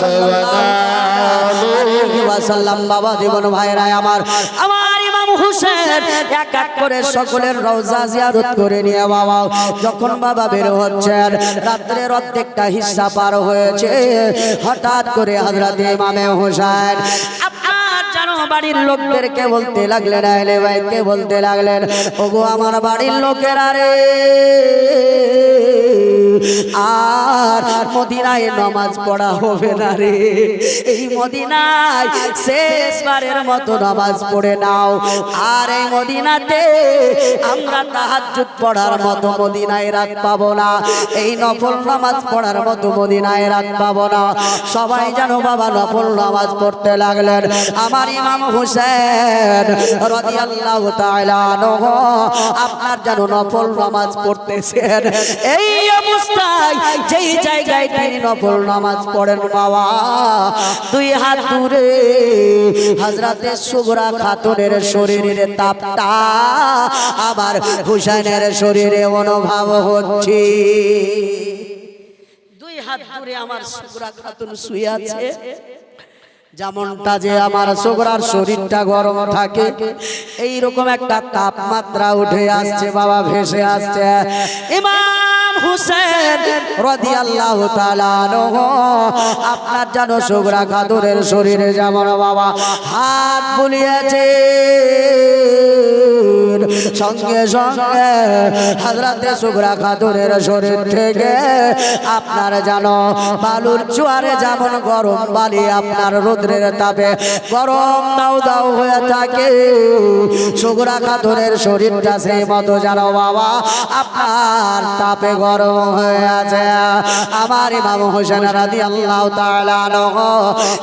Speaker 4: সাল্লাল্লাহু
Speaker 1: আলাইহি ওয়াসাল্লাম। বাবা জীবন ভাইরা আমার, আমার ইমাম হোসেন এক এক করে সকলের রওজা জিয়ারত করে নিয়ে বাবা যখন বাবা বের হচ্ছেন, রাত্রের অর্ধেকটা হিস্সা পার হয়েছে, হঠাৎ করে হযরত ইমামে হোসেন আপনার জানো বাড়ির লোকদেরকে বলতে লাগলেন, আহলে বাইতকে বলতে লাগলেন, ওগো আমার বাড়ির লোকেরা রে, আর মদিনায় নামাজ পড়া হবে না রে, এই মদিনায় শেষবারের মতো নামাজ পড়ে নাও। আর এই মদিনাতে আমরা তাহাজ্জুদ পড়ার মতো মদিনায় রাত পাবো না, এই নফল নামাজ পড়ার মতো মদিনায় রাত পাবো না। সবাই জানো বাবা নফল নামাজ পড়তে লাগলেন। আমার ইমাম হোসেন রাদিয়াল্লাহু তাআলা আনহু আপনার জানো নফল নামাজ পড়তেছেন, এই অবস্থায় যেই জায়গায় তিনি নফল নামাজ পড়েন বাবা, দুই হাত দূরে হযরতে সুগরা খাতুনের শরীরের তাপটা আবার হুসাইনের শরীরে অনুভব হচ্ছে। দুই হাত দূরে আমার সুগরা খাতুন শুয়ে আছে, যেমনটা যে আমার সুগরার শরীরটা গরম থাকে, এই রকম একটা তাপমাত্রা উঠে আসছে বাবা, ভেসে আসছে। ইমাম হুসেন রাদিয়াল্লাহু তাআলা আনহু আপনার জানো সুগরা খাতুনের শরীরে যেমন বাবা হাত বুলিয়েছে, সঙ্গে সঙ্গে হযরতে সুগরা খাতুনের শরীর থেকে আপনার জানো বালুর জোয়ারে যেমন গরম বালি আপনার রৌদ্রের তাপে গরম দাউ দাউ হয়ে থাকে, সুগরা খাতুনের শরীরটা সেই মতো জানো বাবা আপনার তাপে গরম হয়ে আছে। আমার ইমাম হোসেন রাদিয়াল্লাহু তাআলা আনহু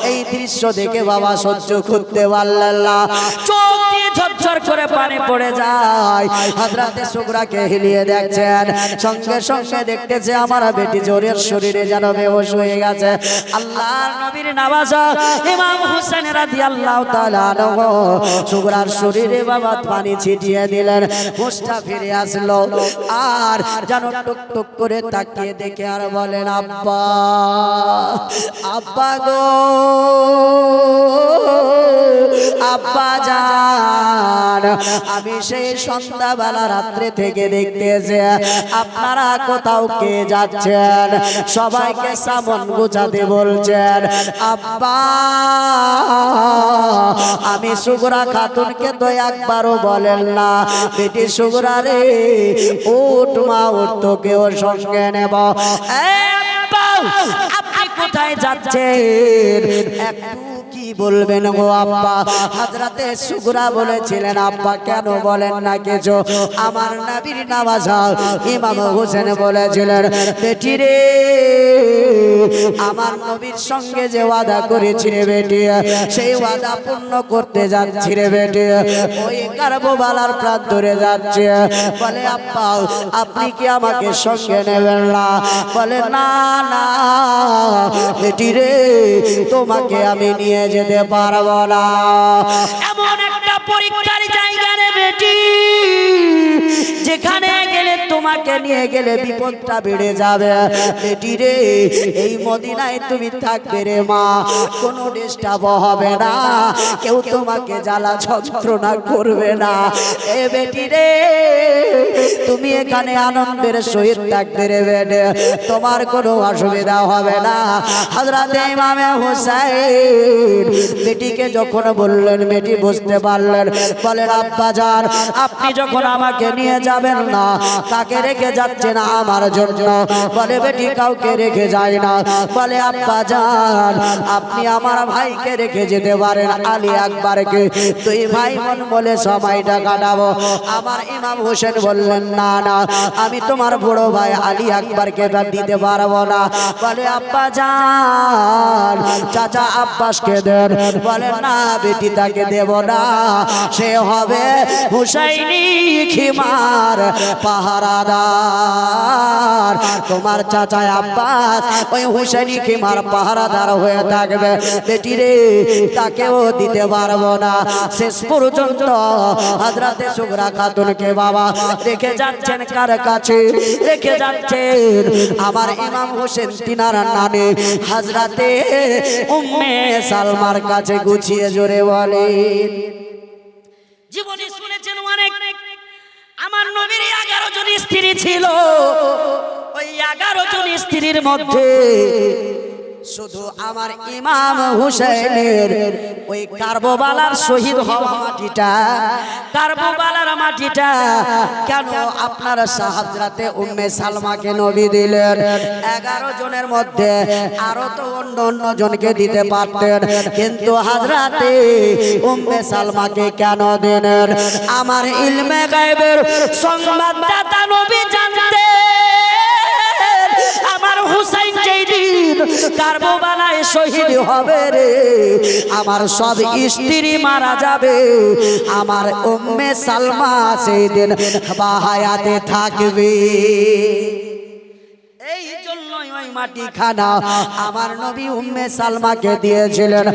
Speaker 1: এই দৃশ্য দেখে বাবা সহ্য করতে পারলেন না, চোখ দিয়ে ঝরঝর করে পানি পড়ে যায়। হযরতে সুগরাকে হিলিয়ে দেখছেন, সঙ্গে সঙ্গে দেখতেছে আমার বেটি জোরের শরীরে যেন বেহুশ হয়ে গেছে। আল্লাহর নবীর নওয়াজা ইমাম হোসেন রাদিয়াল্লাহু তাআলা আনহু সুগরার শরীরে বাবা পানি ছিটিয়ে দিলেন, হুঁশটা ফিরে আসলো। আর যেন টুক টুক করে তাকিয়ে দেখে আর বলেন, আব্বা আব্বা গো আব্বা জান, আমি সেই সন্ধ্যাবেলা রাত্রে থেকে দেখতেছি আপনারা কোথাও কে যাচ্ছেন, সবাইকে সামন গুছাতে বলছেন। আব্বা আমি সুগরা খাতুনকে তো একবারও বলেন না, বেটি সুগরা রে উঠ মা উঠ, তোকেও সঙ্গে নেব। আপনি কোথায় যাচ্ছেন, একটু কি কি বলবেন গো আব্বা? হযরতে সুগরা বলেছিলেন, আব্বা কেন বলেন না কিছু? আমার নবীর নওয়াজা ইমাম হোসেন বলেছিলেন, বেটি রে, আমার নবীর সঙ্গে যে ওয়াদা করেছি রে বেটি, সেই ওয়াদা পূর্ণ করতে যাচ্ছি রে বেটি। ওই কারবালার প্রান্তরে যাচ্ছে। বলে আব্বা আপনি কি আমাকে সঙ্গে নেবেন না? বলে না না বেটি রে, তোমাকে আমি নিয়ে যেতে পারবো না।
Speaker 2: এমন একটা পরীক্ষার জায়গা রে বেটি, যেখানে গেলে তোমাকে নিয়ে গেলে বিপদটা বেড়ে যাবে।
Speaker 1: বেটি রে, এই মদিনায় তুমি থাকবে রে মা, কোনো ডিস্টার্ব হবে না, কেউ তোমাকে জ্বালা যন্ত্রণা করবে না। এ বেটি রে, তুমি এখানে আনন্দের সহিত থাকবে রে বেটে, তোমার কোনো অসুবিধা হবে না। হযরতে ইমামে হোসেন বেটিকে যখন বললেন, বেটি বুঝতে পারলেন। বলেন আব্বা জান, আপনি যখন আমাকে নিয়ে যাবেন না, কাকে রেখে যাচ্ছেন আমার জন্য? বলে বেটি কাউকে রেখে যায় না। বলে আব্বা জান, আপনি আমার ভাইকে রেখে যেতে পারেন, আলী আকবরকে, দুই ভাই মন বলে সময়টা কাটাবো। আমার ইমাম হোসেন বললেন না না, আমি তোমার বড় ভাই আলী আকবরকে দিতে পারবো না। বলে আব্বা জান, চাচা আব্বাসকে দেন। বলে না বেটি, তাকে দেব না, সে হবে হুসাইনি খিমার পাহারাদার। তোমার চাচা আব্বাস ওই হুসাইনি খিমার পাহারাদার হয়ে থাকবে। বেটি রে, তাকেও দিতে পারবো না। শেষ পর্যন্ত হযরতে সুগরা খাতুনকে বাবা রেখে যাচ্ছেন কার কাছে? রেখে যাচ্ছেন আমার ইমাম হোসেন তিনার নানি হযরতে উম্মে সালমার কাছে। গুছিয়ে জোরে বলে,
Speaker 2: জীবনে শুনেছেন অনেক, আমার নবীর 11 জন স্ত্রী ছিল। ওই 11 জন স্ত্রীর মধ্যে
Speaker 1: শুধু আমার ইমাম হুসাইনের ওই কারবালার শহীদ হওয়া মাটিটা, কারবালার মাটিটা কেন আপনারা হযরতে উম্মে সালমাকে নবী দিলেন? 11 জনের মধ্যে আরো তো অন্য অন্য জনকে দিতে পারতেন, কিন্তু হযরতে উম্মে সালমাকে কেন দিলেন? আমার ইলমে গায়বের সংবাদদাতা নবী জানতেন আমার হুসাইন যেই দিন কারবালায় শহীদ হবে রে, আমার সব স্ত্রী মারা যাবে, আমার উম্মে সালমা সেই দিন বাহায়াতে থাকবে। এই জন্যই ওই মাটি খানা আমার নবী উম্মে সালমাকে দিয়েছিলেন।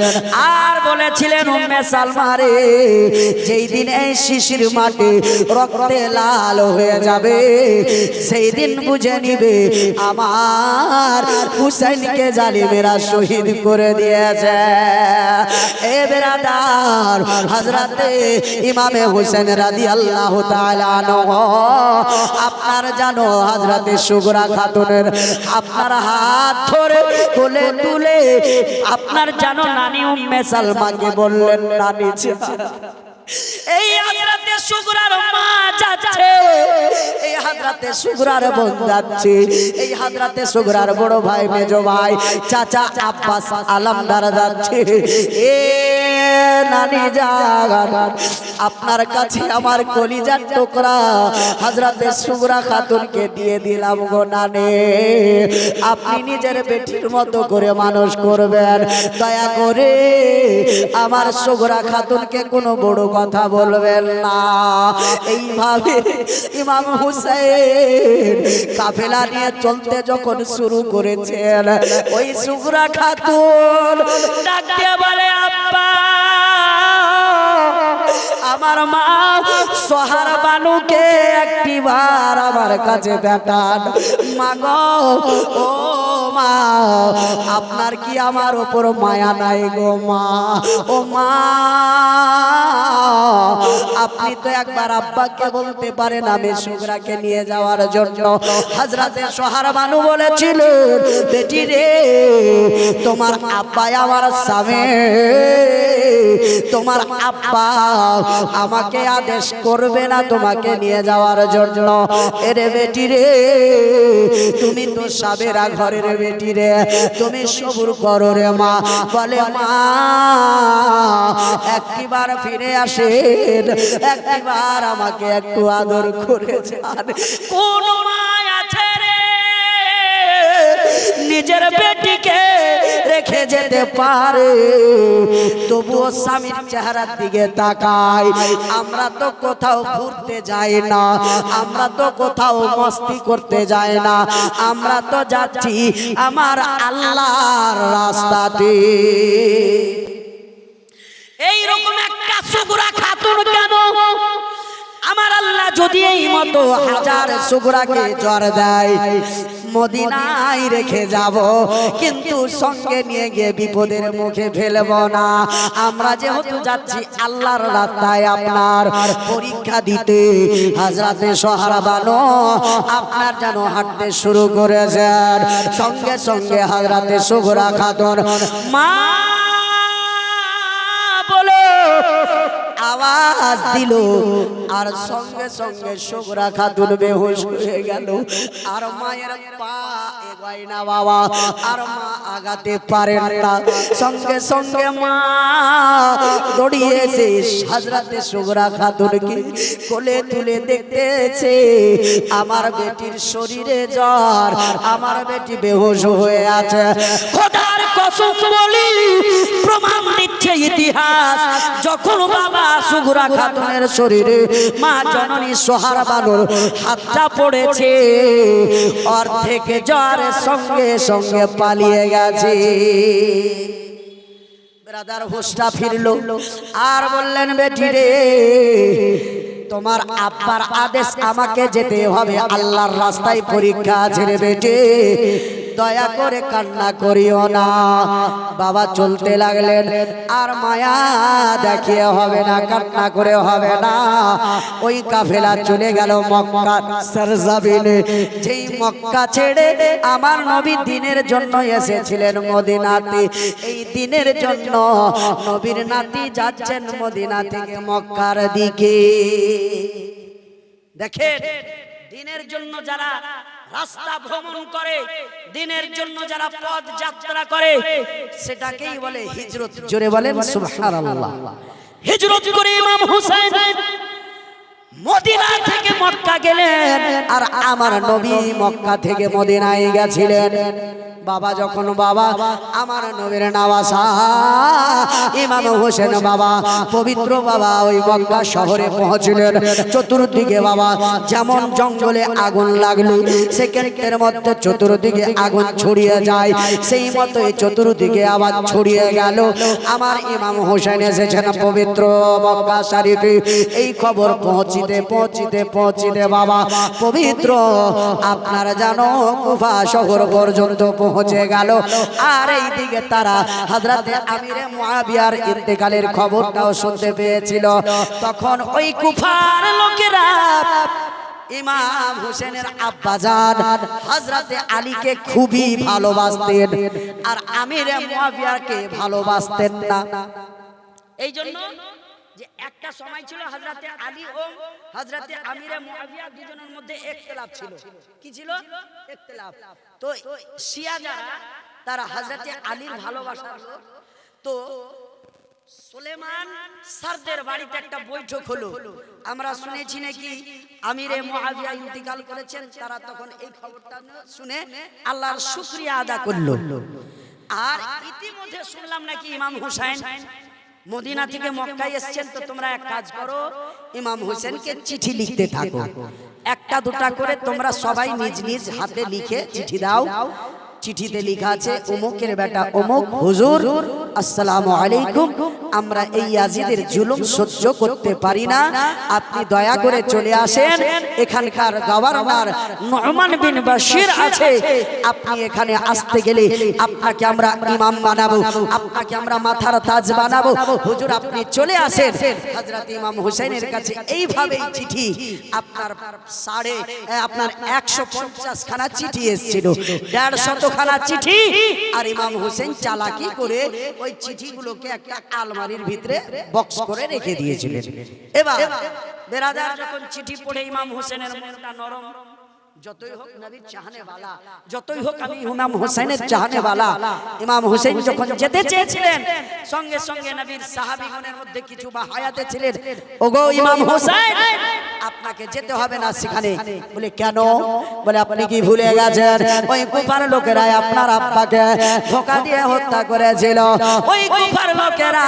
Speaker 1: আর বলেছিলেন, উম্মে সালমা রে, যেই দিন এই শিশির মাটি রক্তে লাল হয়ে যাবে, সেই দিন বুঝে নিবে আমার হুসাইনকে জালিমেরা শহীদ করে দিয়েছে। এ বেরাদার, হযরতে ইমামে হোসেন রাদিয়াল্লাহু তাআলা আনহু, আপনার জানো হযরতে সুগরা খাতুনের আপনার হাত ধরে কোলে তুলে আপনার জানো নানি উম্মে সালমাকে বললেন, নানি
Speaker 2: এই হযরতে সুগরার মা যাচ্ছে,
Speaker 1: এই হযরতে সুগরার বোন যাচ্ছে, এই হযরতে সুগরার বড় ভাই মেজো ভাই চাচা আব্বাস আলমদার যাচ্ছে। এ নানি জান, আপনার কাছে আমার কলিজার টুকরা হযরতে সুগরা খাতুনকে দিয়ে দিলাম গো নানি, আপনি নিজের বেটির মতো করে মানুষ করবেন, দয়া করে আমার সুগরা খাতুনকে কোনো বড় কথা বলবেন না। এইভাবে ইমাম হুসাইন কাফেলা নিয়ে চলতে যখন শুরু করেছেন, ওই সুগরা খাতুন
Speaker 2: ডাক দিয়ে বলে, আব্বা,
Speaker 1: আমার মা সোহার বানুকে একটিবার আমার কাছে পাঠান। মা গো, ও মা, আপনার কি আমার উপর মায়া নাই গো মা? ও মা, আপনি তো একবার আব্বাকে বলতে পারেন আমি সুগরাকে নিয়ে যাওয়ার জন্য। হযরতে সোহার বানু বলেছিলেন, বেটি রে, তোমার আব্বা আমার স্বামী, তোমার আব্বা আমাকে আদেশ করবে না তোমাকে নিয়ে যাওয়ার জন্য? এরে বেটি রে, তুমি তো সাবেরা ঘরের বেটি রে, তুমি সবুর করো রে মা। বলে মা একটিবার ফিরে আসেন, একটিবার আমাকে একটু আদর করে যান।
Speaker 2: কোন মা আছে রে নিজের বেটিকে
Speaker 1: রেখে যেতে পারে? তবুও স্বামীর চেহারার দিকে তাকাই। আমরা তো কোথাও ঘুরতে যাই না, আমরা তো কোথাও মস্তি করতে যাই না, আমরা তো যাচ্ছি আমার আল্লাহর রাস্তাতে।
Speaker 2: এইরকম একটা সুগরা খাতুন কেন? আমার আল্লাহ যদি এই মতো
Speaker 1: হাজার সুগরাকে জ্বর দেয়, মদিনায় রেখে যাব, কিন্তু সঙ্গে নিয়ে গিয়ে বিপদের মুখে ফেলব না। আমরা যেহেতু যাচ্ছি আল্লাহর রাস্তায় আপনার পরীক্ষা দিতে, হযরতে সোহরাবানো আপনার যেন হাঁটতে শুরু করেছেন। সঙ্গে সঙ্গে হযরতে সুগরা খাতুন
Speaker 2: মা বলো
Speaker 1: আওয়াজ দিল, আর সঙ্গে সঙ্গে সুগরা খাতুন বেহুশ হয়ে গেল। আর মায়ের পা এগোয় না বাবা, আর মা আগাতে পারেন না। সঙ্গে সঙ্গে মা দৌড়িয়েছে হযরতে সুগরা খাতুনকে কোলে তুলে দেখতেছে আমার বেটির শরীরে জ্বর, আমার বেটি বেহুশ হয়ে আছে।
Speaker 2: খোদার কসম বলি, প্রমাণ দিচ্ছে ইতিহাস, যখন বাবা সুগরা খাতুনের শরীরে
Speaker 1: মা জননী সোহরাবানোর হাতটা পড়েছে, অর্ধেক জ্বরের সঙ্গে সঙ্গে পালিয়ে গেছে। ব্রাদার হুশটা ফিরলো, আর বললেন বেটি রে, তোমার আব্বার আদেশ, আমাকে যেতে হবে আল্লাহর রাস্তায়, পরীক্ষা আছে রে বেটি, দয়া করে কান্না করিও না। বাবা চলতে লাগলেন, আর মায়া দেখিয়ে হবে না, কান্না করে হবে না। ওই কাফেলা চলে গেল মক্কার সরজমিনে। যেই মক্কা ছেড়ে আমার নবী দিনের জন্য এসেছিলেন মদিনাতে, এই দিনের জন্য নবীর নাতি যাচ্ছেন মদিনা থেকে মক্কার দিকে।
Speaker 2: দেখেন, দিনের জন্য যারা রাস্তা ভ্রমণ করে, দিনের জন্য যারা পথ যাত্রা করে,
Speaker 1: সেটাকেই বলে হিজরত। জোরে বলেন সুবহানাল্লাহ।
Speaker 2: হিজরত করে ইমাম হুসাইন মদিনা থেকে মক্কা গেলেন,
Speaker 1: আর আমার নবী মক্কা থেকে মদিনায় গেছিলেন। বাবা যখন বাবা আমার নবীর নওয়াসা ইমাম হোসেন বাবা পবিত্র বাবা ওই মক্কা শহরে পৌঁছলেন, চতুর্দিকে বাবা যেমন জঙ্গলে আগুন লাগলো, সেকেন্ডের মধ্যে চতুর্দিকে আগুন ছড়িয়ে যায়, সেই মতোই চতুর্দিকে আবার ছড়িয়ে গেল। আমার ইমাম হোসেন এসেছেন পবিত্র মক্কা শরীফে। এই খবর পৌঁছিতে পৌঁছিতে পৌঁছিতে বাবা পবিত্র আপনার জানো কুফা শহর পর্যন্ত পৌঁছে গেল। আর এইদিকে তারা হযরতে আমিরে মুআবিয়ার ইন্তেকালের খবরটাও শুনতে পেয়েছিল। তখন ওই কুফার লোকেরা ইমাম হোসেনের আব্বাজান হযরতে আলীকে খুবই ভালোবাসতেন, আর আমিরে মুআবিয়াকে ভালোবাসতেন না।
Speaker 2: এই জন্য যে একটা সময় ছিল হযরতে আলী ও হযরতে আমিরে মুআবিয়া দুজনের মধ্যে ইখতিলাফ ছিল। কি ছিল? ইখতিলাফ। তো শিয়া যারা, তারা হযরতে আলীর ভালোবাসার লোক। তো সুলেমান সারদের বাড়িতে একটা বৈঠক হলো। আমরা শুনেছি নাকি আমিরে মুআবিয়া ইন্তিকাল করেছেন। তারা তখন এই খবরটা শুনে আল্লাহর শুকরিয়া আদা করলো। আর ইতিমধ্যে শুনলাম নাকি ইমাম হুসাইন মদিনা থেকে মক্কায় এসেছেন। তো তোমরা এক কাজ করো,
Speaker 1: ইমাম হোসেনকে চিঠি লিখতে থাকো, একটা দুটা করে তোমরা সবাই নিজ নিজ হাতে লিখে চিঠি দাও। চিঠিতে লেখা আছে অমুকের বেটা অমুক, হুজুর আসসালামু আলাইকুম, আমরা এই ইয়াজিদের জুলুম সহ্য করতে পারি না, আপনি দয়া করে চলে আসেন। এখানকার গভর্নর নু'মান বিন বাশির আছে, আপনি এখানে আসতে গেলে আপনাকে আমরা ইমাম বানাবো, আপনাকে আমরা মাথার তাজ বানাবো, হুজুর আপনি চলে আসেন। হযরত ইমাম হোসেনের কাছে এইভাবে চিঠি আপনার 150 খানা চিঠি এসেছিল, 150 খানা চিঠি। আর ইমাম হোসেন চালাকি করে ওই চিঠিগুলোকে একটা আলমারি আলমারির ভিতরে বক্স করে রেখে দিয়েছিলেন। এবার
Speaker 2: বেরাদার যখন চিঠি পড়ে ইমাম হোসেনের মনটা নরম, যতই হোক নবীর চাহনেওয়ালা, যতই হোক আমি
Speaker 1: ইমাম হোসেনের চাহনেওয়ালা, ইমাম হোসেন যখন যেতে চেয়েছিলেন
Speaker 2: সঙ্গে সঙ্গে নবীর সাহাবীগণের মধ্যে কিছু বা হায়াতে ছিলেন,
Speaker 1: ওগো ইমাম হোসেন আপনাকে যেতে হবে না সেখানে। বলে কেন? বলে আপনি কি ভুলে গেছেন ওই কুফার লোকেরা আপনার আব্বাকে ধোঁকা দিয়ে হত্যা করেছিল, ওই কুফার লোকেরা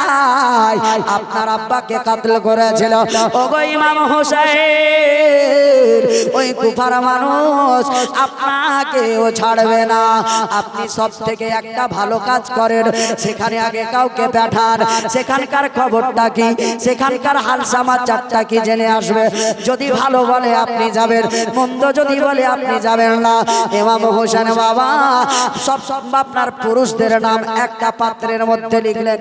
Speaker 1: আপনার আব্বাকে কাতল করেছিল। ওগো ইমাম হোসেন ওই কুফার মানুষ আপনাকেও ছাড়বে না। আপনি সব থেকে একটা ভালো কাজ করেন, সেখানে আগে কাউকে পাঠান, সেখানকার খবরটা কি, সেখানকার হাল সমাচারটা কি জেনে আসবে। যদি ভালো বলে আপনি যাবেন, মন্দ যদি বলে আপনি যাবেন না। ইমাম হোসেন বাবা সব আপনার পুরুষদের নাম একটা পাত্রের মধ্যে লিখলেন।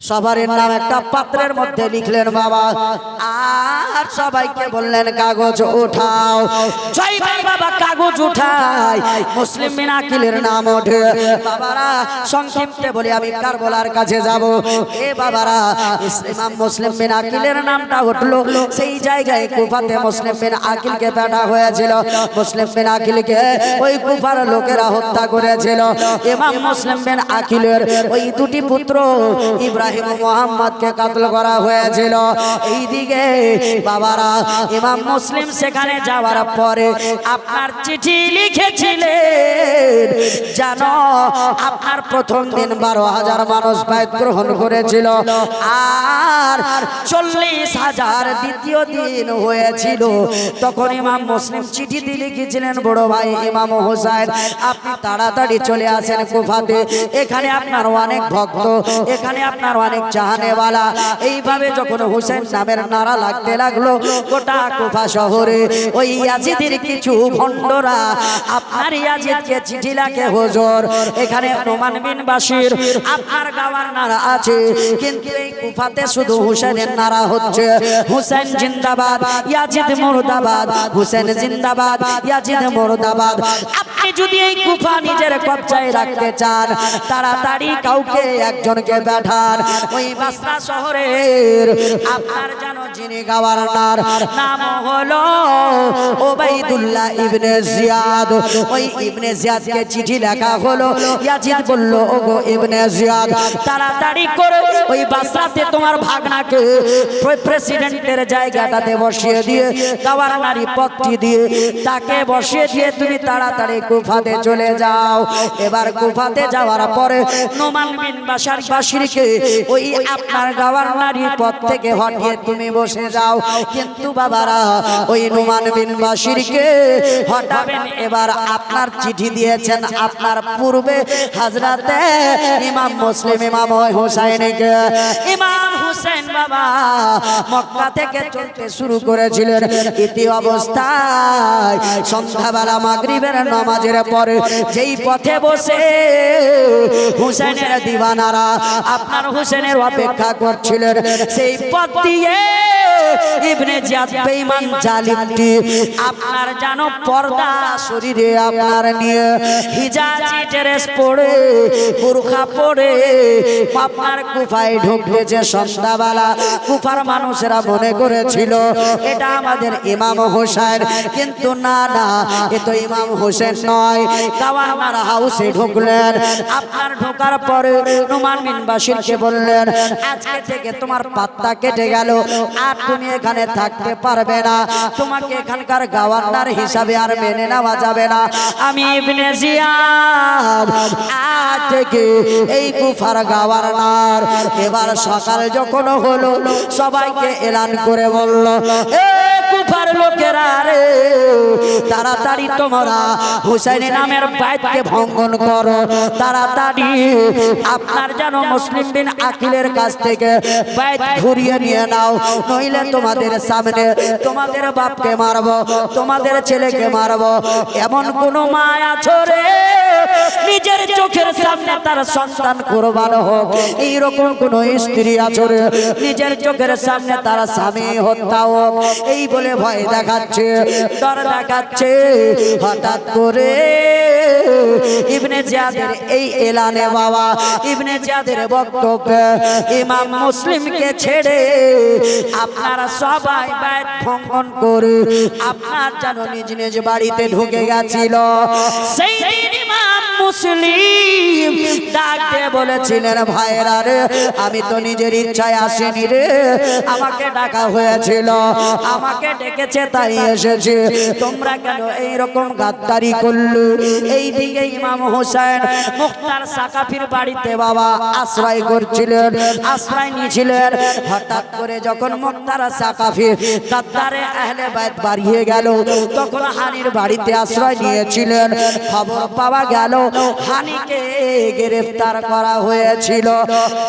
Speaker 1: সবার নাম একটা পাত্রের মধ্যে লিখলেন বাবা, আর সবাইকে বললেন কাগজ উঠাও। জয়বার বাবা কাগজ উঠাই, মুসলিম বিন আকিলের নাম ওঠে। বাবারা সংক্ষিপ্তে বলি আমি কারবালার কাছে যাব। এ বাবারা ইমাম মুসলিম বিন আকিলের নামটা উঠলো, সেই জায়গায় কুফাতে মুসলিম বিন আকিলকে পাঠা হয়েছিল। মুসলিম বিন আকিলকে ওই কুফার লোকেরা হত্যা করেছিল। ইমাম মুসলিম বিন আকিলের ওই দুটি পুত্র ইব্রাহিম মোহাম্মদকে কাতল করা হয়েছিল। এইদিকে বাবারা ইমাম মুসলিম সেখানে যাওয়ার পরে আপনার চিঠি লিখেছিলেন, জানো আপনার প্রথম দিন 12,000 মানুষ বাইত গ্রহণ করেছিল, আর 40,000 দ্বিতীয় দিন হয়েছিল। তখন ইমাম মুসলিম চিঠি দিয়ে লিখেছিলেন, বড় ভাই ইমাম হোসেন আপনি তাড়াতাড়ি চলে আসেন কুফাতে, এখানে আপনার অনেক ভক্ত, এখানে আপনার অনেক চাহনেওয়ালা। এইভাবে যখন হোসেন নামের নারা লাগতে লাগলো গোটা কুফা শহরে, ওই ইয়াজিদের কিছু ভণ্ডরা আপনার ইয়াজিদকে চিঠি লাগে, হুজুর এখানে নোমান বিন বাশির আপনার গাওয়ার নারা আছে, কিন্তু এই কুফাতে শুধু হোসেনের নারা হচ্ছে, হোসেন জিন্দাবাদ ইয়াজিদ মুর্দাবাদ, হোসেন জিন্দাবাদ ইয়াজিদ মুর্দাবাদ। আপনি যদি এই কুফা নিজের কবজায় রাখতে চান, তাড়াতাড়ি কাউকে একজনকে পাঠান। ওই বাসরা শহরের আপনার জানো যিনি গভর্নর, নাম হলো ওবাইদুল্লাহ ইবনে জিয়াদ। ওই ইবনে জিয়াদকে চিঠি লেখা হলো। ইয়াজিদ বলল, ওগো ইবনে জিয়াদ তাড়াতাড়ি করে ওই বাসরাতে তোমার ভাগনাকে প্রেসিডেন্টের জায়গাটাতে বসিয়ে দিয়ে, গভর্নরি পদটি দিয়ে তাকে বসিয়ে দিয়ে তুমি তাড়াতাড়ি কুফাতে চলে যাও। এবার কুফাতে যাওয়ার পরে নোমান বিন বাশিরকে ওই আপনার গভর্নরি পদ থেকে হটিয়ে তুমি বসে যাও। কিন্তু বাবারা ওই নোমান বিন বাশিরকে হটাবেন। এবার আপনার চিঠি দিয়েছেন আপনার পূর্বে হযরতে ইমাম মুসলিম ইমাম হোসেনকে। ইমাম হোসেন বাবা মক্কা থেকে চলতে শুরু করেছিলেন। ইতি অবস্থায় সন্ধ্যাবেলা মাগরিবের নামাজের পরে যেই পথে বসে হোসেনের দিওয়ানারা আপনার হোসেনের অপেক্ষা করছিলেন, সেই পথ দিয়ে ইবনে জিয়াদ বেঈমান জালিমটি আপনার জানো পর্দা শরীরে আপনার নিয়ে হিজাজি ড্রেস পরে বুরখা পরে আপনার কুফায় ঢুকতেছে সন্ধ্যাবেলা। কুফার মানুষেরা মনে করেছিল এটা আমাদের ইমাম হোসেন, কিন্তু না না, এ তো ইমাম হোসেন নয়। গভর্নর হাউসে ঢুকলেন। আপনার ঢোকার পরে নোমান বিন বাশিরকে বললেন, আজকে থেকে তোমার পাত্তা কেটে গেল, আর তুমি এখানে থাকতে পারবে না, তোমাকে এখানকার গভর্নর হিসাবে আর মেনে নেওয়া যাবে না। আমি ইবনে জিয়াদ আজ থেকে এই কুফার গভর্নর। এবার সকাল যখন হলো সবাইকে এলান করে বলল, এ কুফার লোকেরা রে, তাড়াতাড়ি তোমরা হুসাইন নামের বাইতকে ভঙ্গন করো, তাড়াতাড়ি আপনার জানো মুসলিম বিন আকিলের কাছ থেকে বাইত ঘুরিয়ে নিয়ে নাও, নইলে তোমাদের সামনে তোমাদের বাপকে মারবো, তোমাদের ছেলেকে মারবো। এমন কোন মা আছো রে নিজের চোখের সামনে তার সন্তান কুরবান হোক, এইরকম কোন স্ত্রী আছো রে নিজের চোখের সামনে তার স্বামী হত্যা হোক? এই বলে ভয় দেখাচ্ছে, ডর দেখাচ্ছে। হঠাৎ করে ইবনে জিয়াদের এই এলানে বাবা, ইবনে জিয়াদের বক্তব্য ইমাম মুসলিমকে ছেড়ে আপনারা সবাই বায়াত ভঙ্গন করে আপনার যেন নিজ নিজ বাড়িতে ঢুকে গেছিল। সেই দিন ইমাম মুসলিম ডাক দিয়ে বলেছিলেন, ভাইরা রে, আমি তো নিজের ইচ্ছায় আসিনি রে, আমাকে ডাকা হয়েছিল, আমাকে ডেকেছে তাই এসেছি। তোমরা কেন এই রকম গাদ্দারি করলে? এই দিকে ইমাম হোসেন মুখতার সাকাফির বাড়িতে বাবা আশ্রয় করছিলেন, আশ্রয় নিয়েছিলেন। হঠাৎ করে যখন মুখতার সাকাফি গাদ্দারে আহলে বাইত বাড়িয়ে গেল, তখন হানির বাড়িতে আশ্রয় নিয়েছিলেন। খবর পাওয়া গেল হানিকে গ্রেফতার করা হয়েছিল।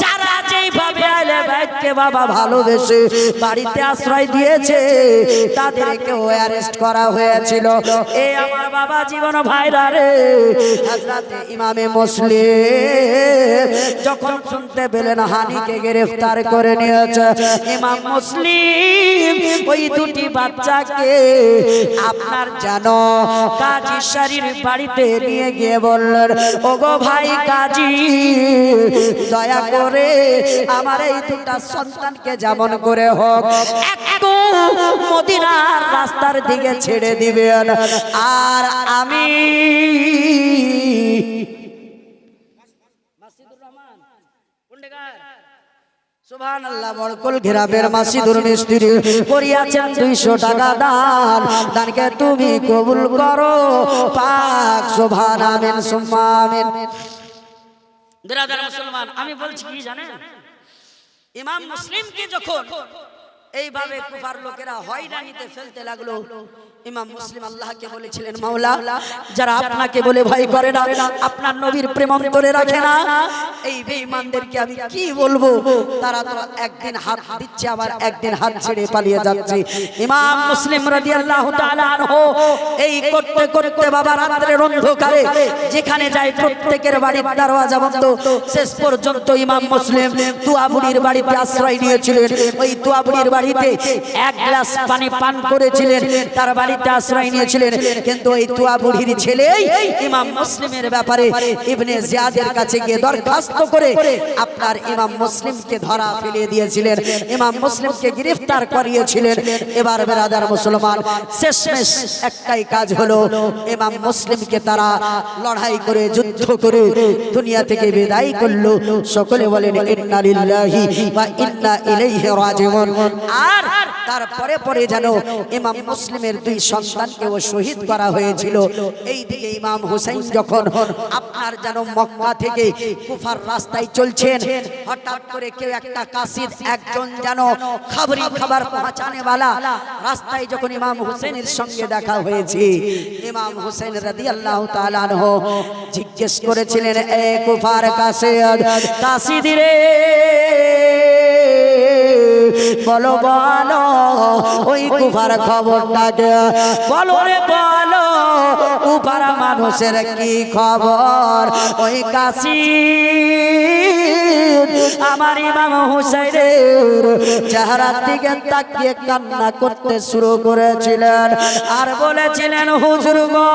Speaker 1: যারা যেইভাবে আহলে বাইতকে বাবা ভালোবেসে বাড়িতে আশ্রয় দিয়েছে, তাদেরকেও অ্যারেস্ট করা হয়েছিল। এই আমার বাবা জীবন ভাইরা রে, হযরত ইমামে মুসলিম যখন শুনতে পেলেন হানিকে গ্রেফতার করে নিয়েছে, ইমাম মুসলিম ওই দুটি বাচ্চাকে আপনার জানো কাজী শরীর বাড়িতে নিয়ে গিয়ে বললেন, ওগো ভাই কাজী, দয়া করে আমার এই দুটা সন্তানকে যেমন করে হোক একটু মদিনার রাস্তার দিকে ছেড়ে দিবেন, আর আমি সুবহানাল্লাহ বড়কুল গ্রামের মাসিদুর মিস্ত্রি করিয়াছেন 200 টাকা দান, দানকে তুমি কবুল করো পাক সুবহান আমিন সুম্মা আমিন।
Speaker 2: বিরাদার মুসলমান, আমি বলছি কি জানেন, ইমাম মুসলিমকে যখন এইভাবে কুফার লোকেরা হয়রানিতে ফেলতে লাগলো, ইমাম মুসলিম আল্লাহকে বলেছিলেন, মাওলা, যারা আপনাকে বলে ভয় করে না, আপনার নবীর প্রেম অন্তরে রাখে না, এই বেঈমানদেরকে আমি কি বলবো? তারা তো একদিন হাত দিচ্ছে, আবার একদিন হাত ছেড়ে পালিয়ে যাচ্ছে। ইমাম মুসলিম রাদিয়াল্লাহু তাআলা আনহু এই করতে করতে বাবা রাতের অন্ধকারে যেখানে যায় প্রত্যেকের বাড়ির দরজা বন্ধ। শেষ পর্যন্ত ইমাম মুসলিম তুয়াবুড়ির বাড়িতে আশ্রয় নিয়েছিলেন। ওই তুয়াবুড়ির বাড়িতে এক গ্লাস পানি পান করেছিলেন, তার বাড়িতে আশ্রয় নিয়েছিলেন। কিন্তু ওই তুয়াবুড়ির ছেলেই ইমাম মুসলিমের ব্যাপারে ইবনে জিয়াদের কাছে গিয়ে দরখাস্ত করে আপনার ইমাম মুসলিমকে ধরা ফেলে দিয়েছিলেন, ইমাম মুসলিমকে গ্রেফতার করিয়েছিলেন। এবার বেরাদার মুসলমান, শেষমেশ একটাই কাজ হলো, ইমাম মুসলিমকে তারা লড়াই করে যুদ্ধ করে দুনিয়া থেকে বিদায় করলো। সকলে বলেন ইন্না লিল্লাহি ওয়া ইন্না ইলাইহি রাজিউন। আর তারপরে পরে যেন ইমাম মুসলিমের 2 সন্তানকেও শহীদ করা হয়েছিল। এই দিকে ইমাম হুসাইন যখন আপনার যেন মক্কা থেকে কুফার রাস্তায় চলছেন, হঠাৎ করে কেউ একটা কাসিদ, একজন যেন খাবার পৌঁছানে वाला রাস্তায় যখন ইমাম হুসাইনের সঙ্গে দেখা হয়েছে, ইমাম হুসাইন রাদিয়াল্লাহু তাআলা আনহু জিজ্ঞেস করেছিলেন, এ কুফার কাসিদ রে, বলো বলো ওই কুফার খবরটাকে বলো রে, বলো কুফার মানুষের কি খবর? ওই কাসিদ আমার ইমাম হুসাইনের চেহারার দিকে তাকিয়ে কান্না করতে শুরু করেছিলেন, আর বলেছিলেন, হুজুর গো,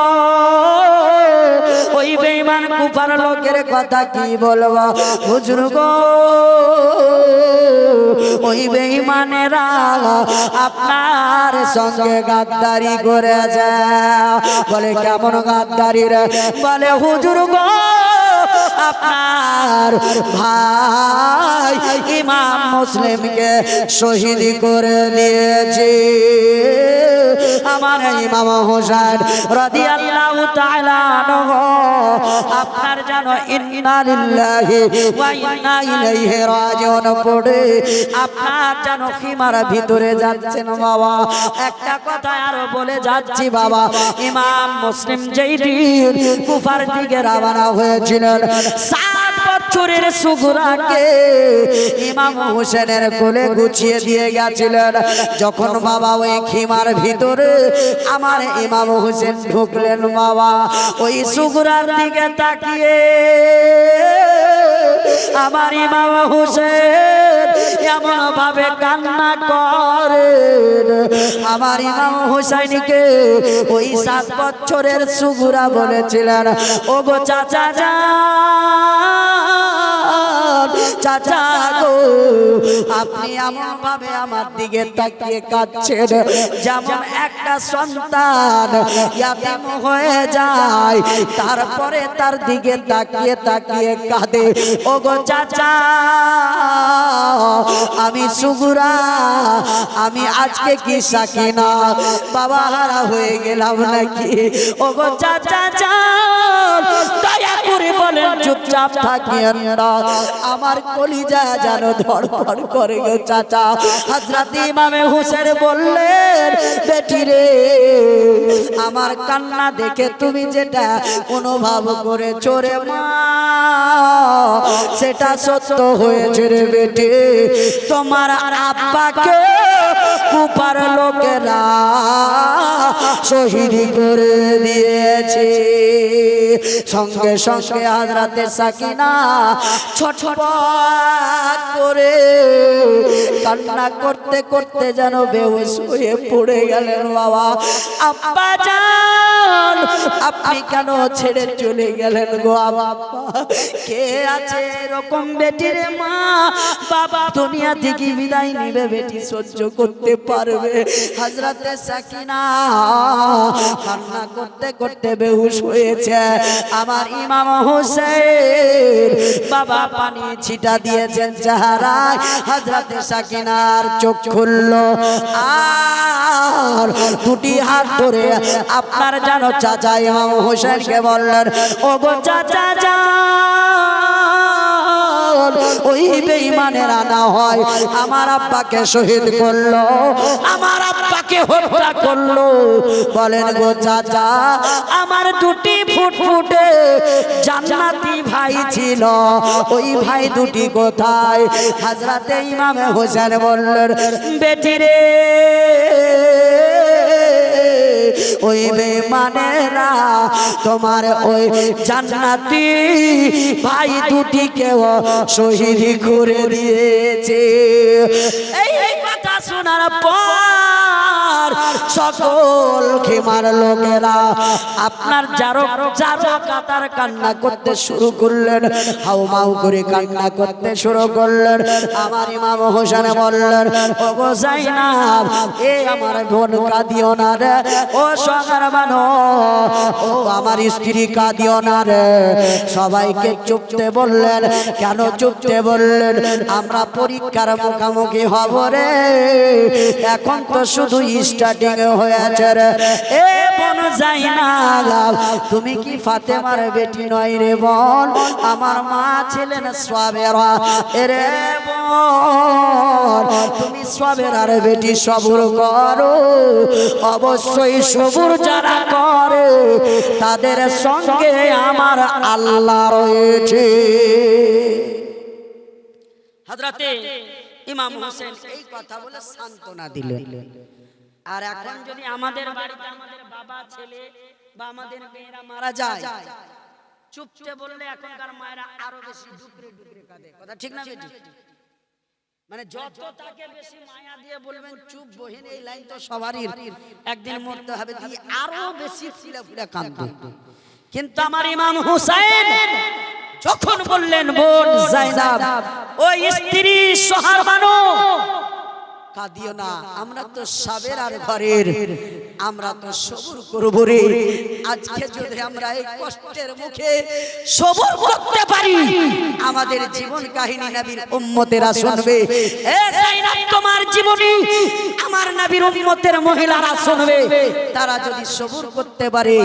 Speaker 2: ওই বেঈমান কুফার লোকের কথা কি বলবো হুজুর গো? ওই বেঈমানেরা আপনার সঙ্গে গাদ্দারি করেছে। বলে কেমন গাদ্দারি রে? বলে হুজুর গো, আপনার ভাই ইমাম মুসলিমকে শহীদ করে দিয়েছে। আমার ইমাম হোসেন রাদিয়াল্লাহু তাআলা আনহু আপনার জানো ইন্না লিল্লাহি ওয়া ইন্না ইলাইহি রাজিউন পড়ে আপনার জানো খিমার ভিতরে যাচ্ছেন বাবা। একটা কথা আরো বলে যাচ্ছি বাবা, ইমাম মুসলিম যেই দিন কুফার দিকে রওনা হয়েছিলেন, 7 বছরের সুগরাকে ইমাম হোসেনের কোলে গুছিয়ে দিয়ে গেছিলেন। যখন বাবা ওই খিমার ভিতরে আমার ইমাম হোসেন ঢুকলেন বাবা, ওই সুগরার দিকে তাকিয়ে আমার ইমাম হোসেন
Speaker 1: এমন ভাবে কান্না করেন। আমার ইমাম হুসাইনকে ওই 7 বছরের সুগুরা বলেছিলেন, ও গো চাচা যান, চাচা গো, আপনি এমন ভাবে আমার দিকে তাকিয়ে কাঁদছেন যেমন একটা সন্তান ইয়াতীম হয়ে যায়, তারপরে তার দিকে তাকিয়ে তাকিয়ে কাঁদে। ও গো চাচা, আমি সুগুরা, আমি আজকে কি সাকিনা বাবা হারা হয়ে গেলাম নাকি? ও গো চাচা যান, দয়া করে বলেন, চুপচাপ থাকিয়েন না, আমার কলিজা যেন ধড়ফড় করে গো চাচা। হযরত ইমামে হোসেন বললেন, বেটি রে, আমার কান্না দেখে তুমি যেটা অনুভব করেছো রে মা, সেটা সত্য হয়েছে রে বেটি। তোমার আব্বাকে কুপার লোকেরা শহীদ করে দিয়েছে। সঙ্গে সঙ্গে হযরতে সাকিনা ছটফট করে কান্না করতে করতে যেন বেহুশ হয়ে পড়ে গেলেন। বাবা, আব্বা জান, আপনি কেন ছেড়ে চলে গেলেন গো আব্বা? কে আছে এরকম বেটির মা বাবা দুনিয়া থেকে বিদায় নিবে, বেটি সহ্য করতে পারবে? হযরতে সাকিনা কান্না করতে করতে বেহুশ হয়েছে। আমার ইমাম হোসেন বাবা পানি ছিটা দিয়েছেন চেহারায়। হযরতে সাকিনার চোখ খুললো আর দুটি হাত ধরে আপনার জানো চাচা ইমাম হোসেনকে বললেন, ও গো চাচা যান, ওই বেঈমানের আনা হয় আমার আব্বাকে শহীদ করলো, আমার আব্বাকে হত্যা করলো। বলেন গো চাচা, আমার দুটি ফুটফুটে জান্নাতি ভাই ছিল, ওই ভাই দুটি কোথায়? হযরতে ইমামে হোসেন বললেন, বেটি রে, ওই বেঈমানেরা তোমার ওই জান্নাতি ভাই দুটিকেও শহীদ করে দিয়েছে। এই কথা শোনার পর সকল খেমার লোকেরা আপনার যারো কাতার কান্না করতে শুরু করলেন, হাউমাউ করে কান্না করতে শুরু করলেন। আমার ইমাম হোসেন বললেন, ও গো যায়নাব, এ আমার বোন কাঁদিও না রে, ও সগার বানো, ও আমার স্ত্রী কাঁদিও না রে। সবাইকে চুপতে বললেন। কেন চুপতে বললেন? আমরা পরীক্ষার মুখোমুখি হব রে, এখন তো শুধু স্টার্টিং হয়েছে রে। এ বোন যায়নাব, তুমি কি ফাতেমার বেটি নয় রে বোন? আমার মা ছিলেন সাবেরা। এরে বোন, তুমি সাবেরার বেটি, সবুর করো। অবশ্যই সবুর যারা করে তাদের সঙ্গে আমার আল্লাহ রয়েছে।
Speaker 2: হযরতে ইমাম হোসেন এই কথা বলে সান্ত্বনা দিলেন। আর এখন যদি আমাদের বাড়িতে আমাদের বাবা, ছেলে বা আমাদের মেয়েরা মারা যায়, চুপতে বললে এখনকার মায়েরা আরো বেশি ডুকরে ডুকরে কাঁদে। কথা ঠিক না বেটি? মানে যত তাকে বেশি মায়া দিয়ে বলবেন চুপ বহিন, এই লাইন তো সবারই একদিন মরতে হবে, দিয়ে আরো বেশি ফুলে ফুলে কাঁদবে। কিন্তু আমার ইমাম হুসাইন যখন বললেন, বোন যায়নাব, ওই স্ত্রী সোহার বানো, কাঁদিও না, আমরা তো সাবেরার ঘরের, আমরা তো সবুর করব রে। আজকে যদি আমরা এই কষ্টের মুখে সবুর করতে পারি, আমাদের জীবন কাহিনী নবীর উম্মতেরা শুনবে। এ যায়নাব, তোমার জীবনী আমার নবীর উম্মতের মহিলারা শুনবে। তারা যদি সবুর করতে পারে,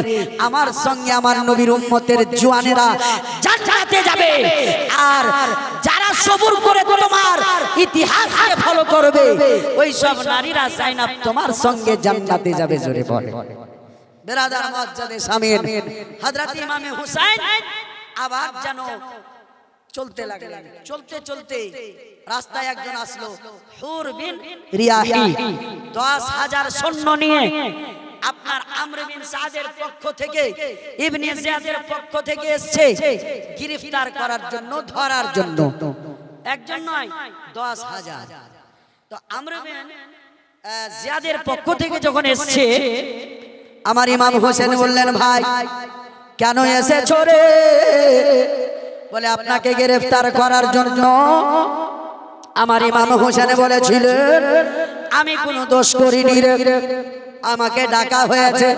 Speaker 2: আমার সঙ্গে আমার নবীর উম্মতের জওয়ানেরা জান্নাতে যাবে। আর যারা সবুর করে তোমার ইতিহাসকে ফলো করবে, ওই সব নারীরা যায়নাব তোমার সঙ্গে জান্নাতে যাবে। জোরে বলে বেরাদার মুআজ্জাদে সামিন। হযরত ইমামে হুসাইন আবার যেন চলতে লাগলেন। চলতে চলতে রাস্তায় একজন আসলো, হুর বিন রিয়াহি, 10,000 সৈন্য নিয়ে আপনার আমর বিন সাদের পক্ষ থেকে, ইবনে জিয়াদের পক্ষ থেকে এসেছে গ্রেফতার করার জন্য, ধরার জন্য। একজন নয় 10,000। তো আমরা জিয়াদের পক্ষ থেকে যখন এসছে,
Speaker 1: আমার ইমাম হোসেন বললেন, ভাই কেন এসেছো রে? বলে আপনাকে গ্রেফতার করার জন্য। আমার ইমাম হোসেন বলেছিলেন, আমি কোনো দোষ করিনি রে, আমাকে ডাকা হয়েছে।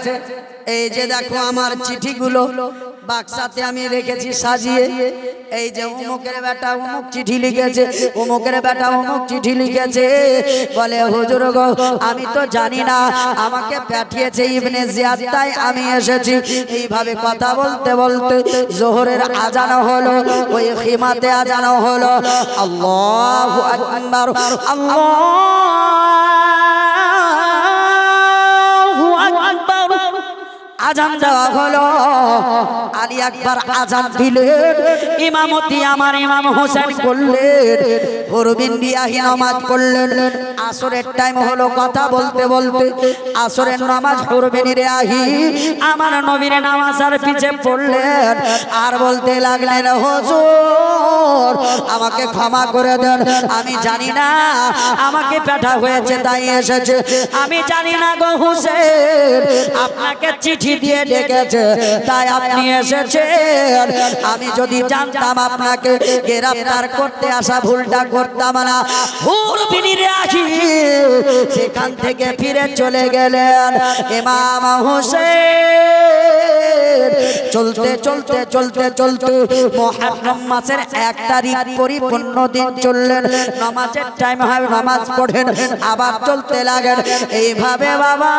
Speaker 1: এই যে দেখো আমার চিঠিগুলো বাক্সাতে আমি রেখেছি সাজিয়ে। এই যে অমুকের বেটা অমুক চিঠি লিখেছে, অমুকের বেটা অমুক চিঠি লিখেছে। বলে হুজুর গো, আমি তো জানি না, আমাকে পাঠিয়েছে ইবনে জিয়াদ, তাই আমি এসেছি। এইভাবে কথা বলতে বলতে জোহরের আজান হলো, ওই খিমাতে আজান হলো। আল্লাহু আকবার, আল্লাহু আকবার। আজান দেওয়া হলো, আলী আকবর আজান দিলেন, ইমামতি আমার ইমাম হোসেন করলেন, হুরবিন্দিয়াহি নামাজ পড়লেন। আসরের টাইম হলো, কথা বলতে বলতে আসরের নামাজ হুরবিন্দিয়াহি আমার নবীর নামাজের পিছে পড়লেন, আর বলতে লাগলেন, হুজুর আমাকে ক্ষমা করে দেন, আমি জানি না, আমাকে পাঠা হয়েছে তাই এসেছে, আমি জানি না গো হোসেন, আপনাকে চিঠি দিয়ে ডেকেছে তাই আপনি এসেছেন। আমি যদি জানতাম আপনাকে গ্রেফতার করতে আসা ভুলটা করতাম না। হুরবিন্দিয়াহি সেখান থেকে ফিরে চলে গেলেন। ইমাম হোসেন চলতে চলতে চলতে চলতে মুহররম মাসের 1 তারিখ পরিপূর্ণ দিন চললেন, নামাজের টাইম হয়, নামাজ পড়েন, আবার চলতে লাগেন। এইভাবে বাবা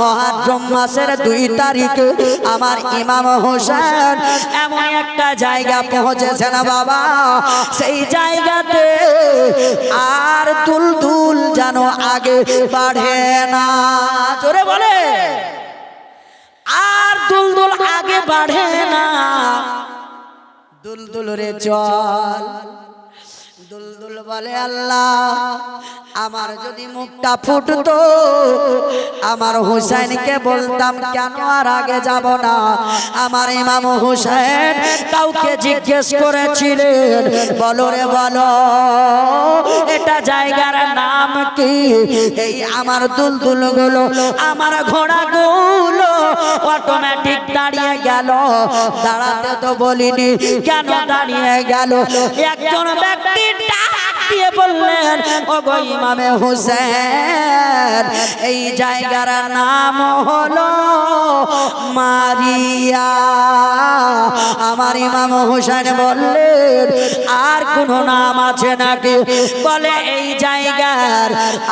Speaker 1: মুহররম মাসের 2 তারিখে আমার ইমাম হোসেন এমন একটা জায়গা পৌঁছেছেন বাবা, সেই জায়গাতে আর দুলদুল যেন আগে বাড়ে না। জোরে বলে, আর দুলদুল আগে বাড়ে না। দুলদুল রে চল। দুলদুল বলে, আল্লাহ আমার যদি মুখটা ফুটতো, আমার হুসাইনকে বলতাম কেন আর আগে যাব না। আমার ইমাম হুসাইন কাউকে জিজ্ঞেস করেছিলেন, বলো রে বলো এটা জায়গার নাম কি? এই আমার দুলদুল গুলো, আমার ঘোড়া গুলো অটোমেটিক দাঁড়িয়ে গেল। দাঁড়াতে তো বলিনি, কেন দাঁড়িয়ে গেল? একজন ব্যক্তি ডাক দিয়ে বললেন, ও গো ইমামে হোসেন, এই জায়গার নাম হলো মারিয়া। আমার ইমাম হোসেন বললেন, আর কোন নাম আছে নাকি? বলে, এই জায়গার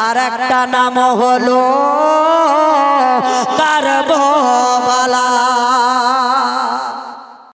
Speaker 1: আর একটা নাম হলো কারবালা।